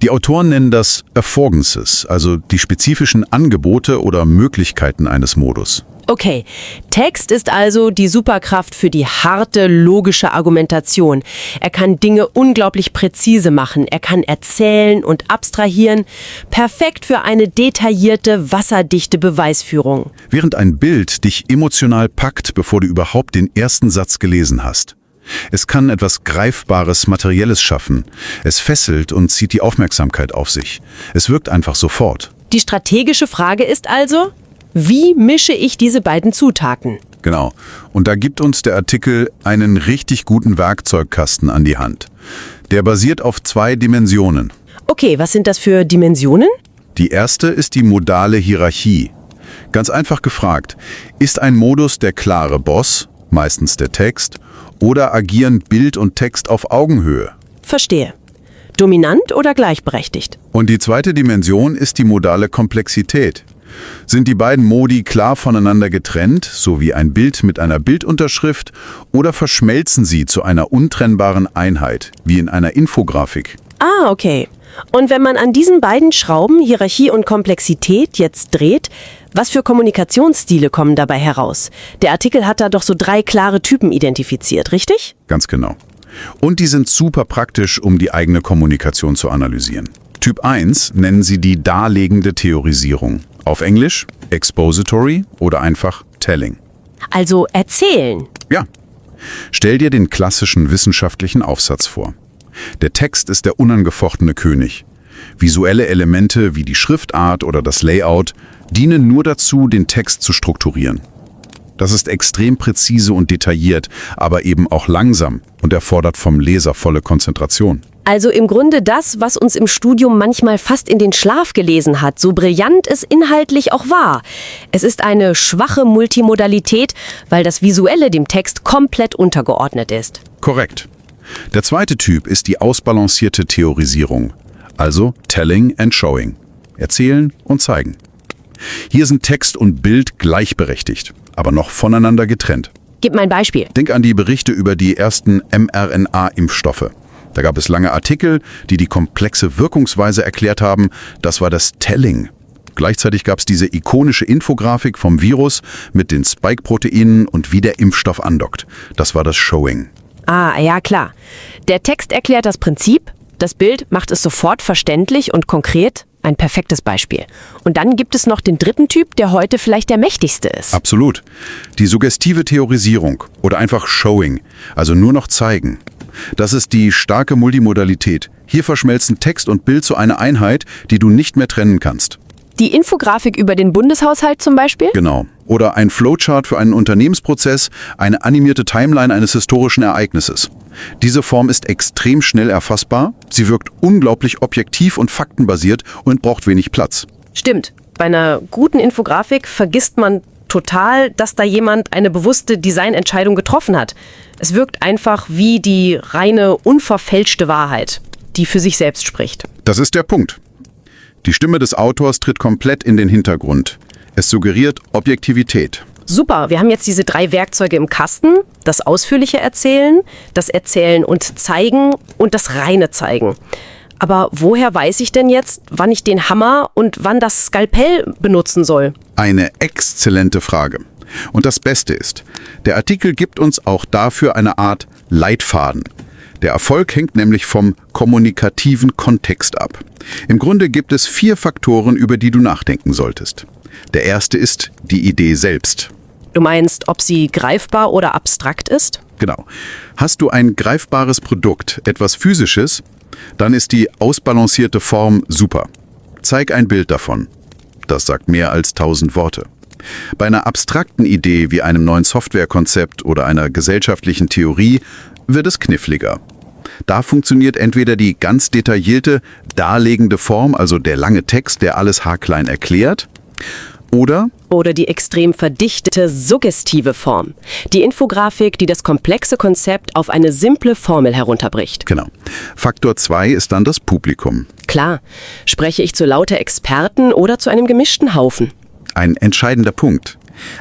Die Autoren nennen das Affordances, also die spezifischen Angebote oder Möglichkeiten eines Modus. Okay, Text ist also die Superkraft für die harte, logische Argumentation. Er kann Dinge unglaublich präzise machen. Er kann erzählen und abstrahieren. Perfekt für eine detaillierte, wasserdichte Beweisführung. Während ein Bild dich emotional packt, bevor du überhaupt den ersten Satz gelesen hast. Es kann etwas Greifbares, Materielles schaffen. Es fesselt und zieht die Aufmerksamkeit auf sich. Es wirkt einfach sofort. Die strategische Frage ist also, wie mische ich diese beiden Zutaten? Genau. Und da gibt uns der Artikel einen richtig guten Werkzeugkasten an die Hand. Der basiert auf 2 Dimensionen. Okay, was sind das für Dimensionen? Die erste ist die modale Hierarchie. Ganz einfach gefragt, ist ein Modus der klare Boss, meistens der Text, oder agieren Bild und Text auf Augenhöhe? Verstehe. Dominant oder gleichberechtigt? Und die zweite Dimension ist die modale Komplexität. Sind die beiden Modi klar voneinander getrennt, so wie ein Bild mit einer Bildunterschrift, oder verschmelzen sie zu einer untrennbaren Einheit, wie in einer Infografik? Ah, okay. Und wenn man an diesen beiden Schrauben, Hierarchie und Komplexität, jetzt dreht, was für Kommunikationsstile kommen dabei heraus? Der Artikel hat da doch so 3 klare Typen identifiziert, richtig? Ganz genau. Und die sind super praktisch, um die eigene Kommunikation zu analysieren. Typ 1 nennen sie die darlegende Theorisierung. Auf Englisch expository oder einfach telling. Also erzählen. Ja. Stell dir den klassischen wissenschaftlichen Aufsatz vor. Der Text ist der unangefochtene König. Visuelle Elemente wie die Schriftart oder das Layout dienen nur dazu, den Text zu strukturieren. Das ist extrem präzise und detailliert, aber eben auch langsam und erfordert vom Leser volle Konzentration. Also im Grunde das, was uns im Studium manchmal fast in den Schlaf gelesen hat, so brillant es inhaltlich auch war. Es ist eine schwache Multimodalität, weil das Visuelle dem Text komplett untergeordnet ist. Korrekt. Der zweite Typ ist die ausbalancierte Theorisierung. Also Telling and Showing. Erzählen und zeigen. Hier sind Text und Bild gleichberechtigt, aber noch voneinander getrennt. Gib mal ein Beispiel. Denk an die Berichte über die ersten mRNA-Impfstoffe. Da gab es lange Artikel, die die komplexe Wirkungsweise erklärt haben. Das war das Telling. Gleichzeitig gab es diese ikonische Infografik vom Virus mit den Spike-Proteinen und wie der Impfstoff andockt. Das war das Showing. Ah, ja klar. Der Text erklärt das Prinzip, das Bild macht es sofort verständlich und konkret. Ein perfektes Beispiel. Und dann gibt es noch den dritten Typ, der heute vielleicht der mächtigste ist. Absolut. Die suggestive Theorisierung oder einfach Showing, also nur noch zeigen. Das ist die starke Multimodalität. Hier verschmelzen Text und Bild zu einer Einheit, die du nicht mehr trennen kannst. Die Infografik über den Bundeshaushalt zum Beispiel? Genau. Oder ein Flowchart für einen Unternehmensprozess, eine animierte Timeline eines historischen Ereignisses. Diese Form ist extrem schnell erfassbar, sie wirkt unglaublich objektiv und faktenbasiert und braucht wenig Platz. Stimmt. Bei einer guten Infografik vergisst man total, dass da jemand eine bewusste Designentscheidung getroffen hat. Es wirkt einfach wie die reine, unverfälschte Wahrheit, die für sich selbst spricht. Das ist der Punkt. Die Stimme des Autors tritt komplett in den Hintergrund. Es suggeriert Objektivität. Super, wir haben jetzt diese 3 Werkzeuge im Kasten. Das ausführliche Erzählen, das Erzählen und Zeigen und das reine Zeigen. Aber woher weiß ich denn jetzt, wann ich den Hammer und wann das Skalpell benutzen soll? Eine exzellente Frage. Und das Beste ist, der Artikel gibt uns auch dafür eine Art Leitfaden. Der Erfolg hängt nämlich vom kommunikativen Kontext ab. Im Grunde gibt es 4 Faktoren, über die du nachdenken solltest. Der erste ist die Idee selbst. Du meinst, ob sie greifbar oder abstrakt ist? Genau. Hast du ein greifbares Produkt, etwas Physisches, dann ist die ausbalancierte Form super. Zeig ein Bild davon. Das sagt mehr als 1000 Worte. Bei einer abstrakten Idee wie einem neuen Softwarekonzept oder einer gesellschaftlichen Theorie wird es kniffliger. Da funktioniert entweder die ganz detaillierte, darlegende Form, also der lange Text, der alles haarklein erklärt, oder die extrem verdichtete, suggestive Form. Die Infografik, die das komplexe Konzept auf eine simple Formel herunterbricht. Genau. Faktor 2 ist dann das Publikum. Klar, spreche ich zu lauter Experten oder zu einem gemischten Haufen? Ein entscheidender Punkt.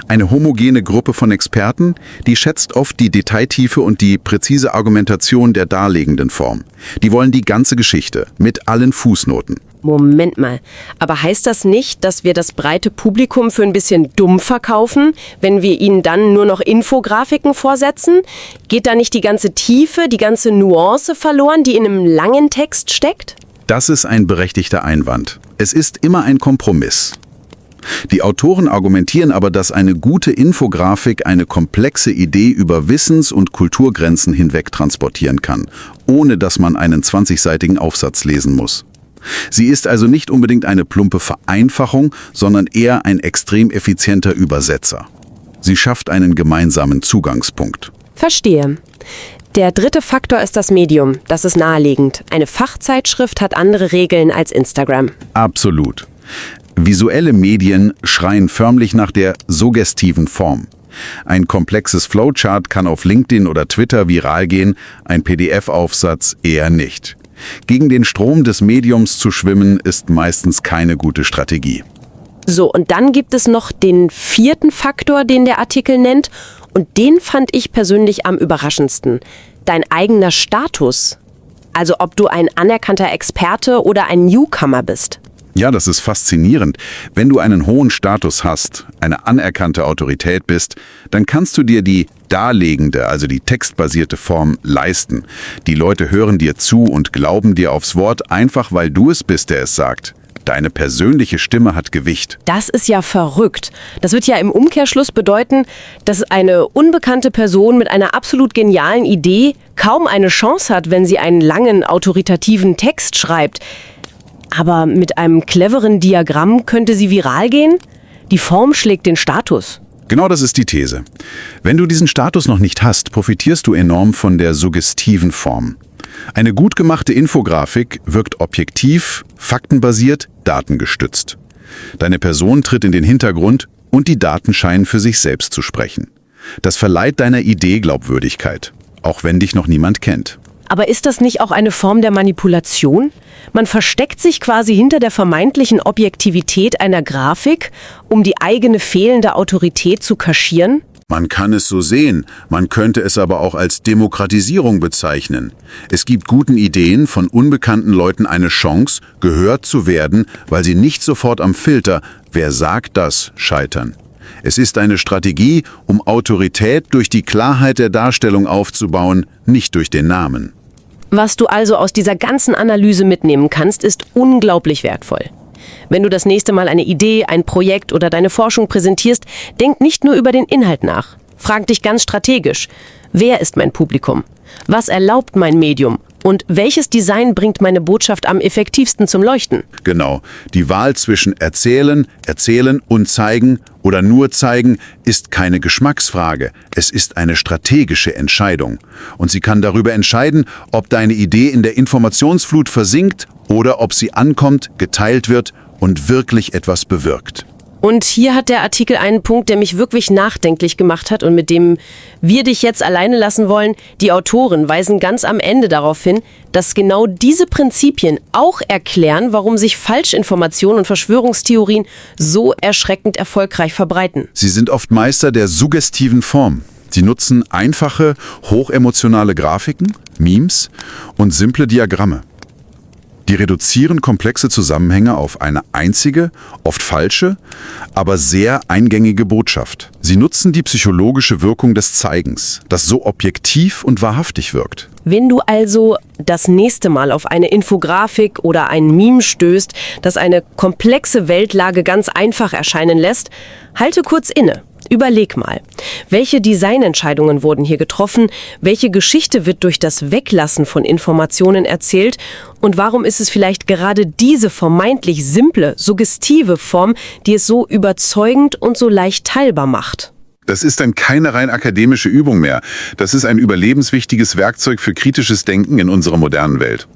Eine homogene Gruppe von Experten, die schätzt oft die Detailtiefe und die präzise Argumentation der darlegenden Form. Die wollen die ganze Geschichte mit allen Fußnoten. Moment mal, aber heißt das nicht, dass wir das breite Publikum für ein bisschen dumm verkaufen, wenn wir ihnen dann nur noch Infografiken vorsetzen? Geht da nicht die ganze Tiefe, die ganze Nuance verloren, die in einem langen Text steckt? Das ist ein berechtigter Einwand. Es ist immer ein Kompromiss. Die Autoren argumentieren aber, dass eine gute Infografik eine komplexe Idee über Wissens- und Kulturgrenzen hinweg transportieren kann, ohne dass man einen 20-seitigen Aufsatz lesen muss. Sie ist also nicht unbedingt eine plumpe Vereinfachung, sondern eher ein extrem effizienter Übersetzer. Sie schafft einen gemeinsamen Zugangspunkt. Verstehe. Der dritte Faktor ist das Medium. Das ist naheliegend. Eine Fachzeitschrift hat andere Regeln als Instagram. Absolut. Visuelle Medien schreien förmlich nach der suggestiven Form. Ein komplexes Flowchart kann auf LinkedIn oder Twitter viral gehen, ein PDF-Aufsatz eher nicht. Gegen den Strom des Mediums zu schwimmen, ist meistens keine gute Strategie. So, und dann gibt es noch den 4. Faktor, den der Artikel nennt. Und den fand ich persönlich am überraschendsten. Dein eigener Status. Also ob du ein anerkannter Experte oder ein Newcomer bist. Ja, das ist faszinierend. Wenn du einen hohen Status hast, eine anerkannte Autorität bist, dann kannst du dir die darlegende, also die textbasierte Form leisten. Die Leute hören dir zu und glauben dir aufs Wort, einfach weil du es bist, der es sagt. Deine persönliche Stimme hat Gewicht. Das ist ja verrückt. Das wird ja im Umkehrschluss bedeuten, dass eine unbekannte Person mit einer absolut genialen Idee kaum eine Chance hat, wenn sie einen langen, autoritativen Text schreibt. Aber mit einem cleveren Diagramm könnte sie viral gehen? Die Form schlägt den Status. Genau das ist die These. Wenn du diesen Status noch nicht hast, profitierst du enorm von der suggestiven Form. Eine gut gemachte Infografik wirkt objektiv, faktenbasiert, datengestützt. Deine Person tritt in den Hintergrund und die Daten scheinen für sich selbst zu sprechen. Das verleiht deiner Idee Glaubwürdigkeit, auch wenn dich noch niemand kennt. Aber ist das nicht auch eine Form der Manipulation? Man versteckt sich quasi hinter der vermeintlichen Objektivität einer Grafik, um die eigene fehlende Autorität zu kaschieren? Man kann es so sehen, man könnte es aber auch als Demokratisierung bezeichnen. Es gibt guten Ideen von unbekannten Leuten eine Chance, gehört zu werden, weil sie nicht sofort am Filter „Wer sagt das?" scheitern. Es ist eine Strategie, um Autorität durch die Klarheit der Darstellung aufzubauen, nicht durch den Namen. Was du also aus dieser ganzen Analyse mitnehmen kannst, ist unglaublich wertvoll. Wenn du das nächste Mal eine Idee, ein Projekt oder deine Forschung präsentierst, denk nicht nur über den Inhalt nach. Frag dich ganz strategisch: Wer ist mein Publikum? Was erlaubt mein Medium? Und welches Design bringt meine Botschaft am effektivsten zum Leuchten? Genau, die Wahl zwischen erzählen, erzählen und zeigen oder nur zeigen ist keine Geschmacksfrage. Es ist eine strategische Entscheidung. Und sie kann darüber entscheiden, ob deine Idee in der Informationsflut versinkt oder ob sie ankommt, geteilt wird und wirklich etwas bewirkt. Und hier hat der Artikel einen Punkt, der mich wirklich nachdenklich gemacht hat und mit dem wir dich jetzt alleine lassen wollen. Die Autoren weisen ganz am Ende darauf hin, dass genau diese Prinzipien auch erklären, warum sich Falschinformationen und Verschwörungstheorien so erschreckend erfolgreich verbreiten. Sie sind oft Meister der suggestiven Form. Sie nutzen einfache, hochemotionale Grafiken, Memes und simple Diagramme. Die reduzieren komplexe Zusammenhänge auf eine einzige, oft falsche, aber sehr eingängige Botschaft. Sie nutzen die psychologische Wirkung des Zeigens, das so objektiv und wahrhaftig wirkt. Wenn du also das nächste Mal auf eine Infografik oder ein Meme stößt, das eine komplexe Weltlage ganz einfach erscheinen lässt, halte kurz inne. Überleg mal, welche Designentscheidungen wurden hier getroffen, welche Geschichte wird durch das Weglassen von Informationen erzählt und warum ist es vielleicht gerade diese vermeintlich simple, suggestive Form, die es so überzeugend und so leicht teilbar macht? Das ist dann keine rein akademische Übung mehr. Das ist ein überlebenswichtiges Werkzeug für kritisches Denken in unserer modernen Welt.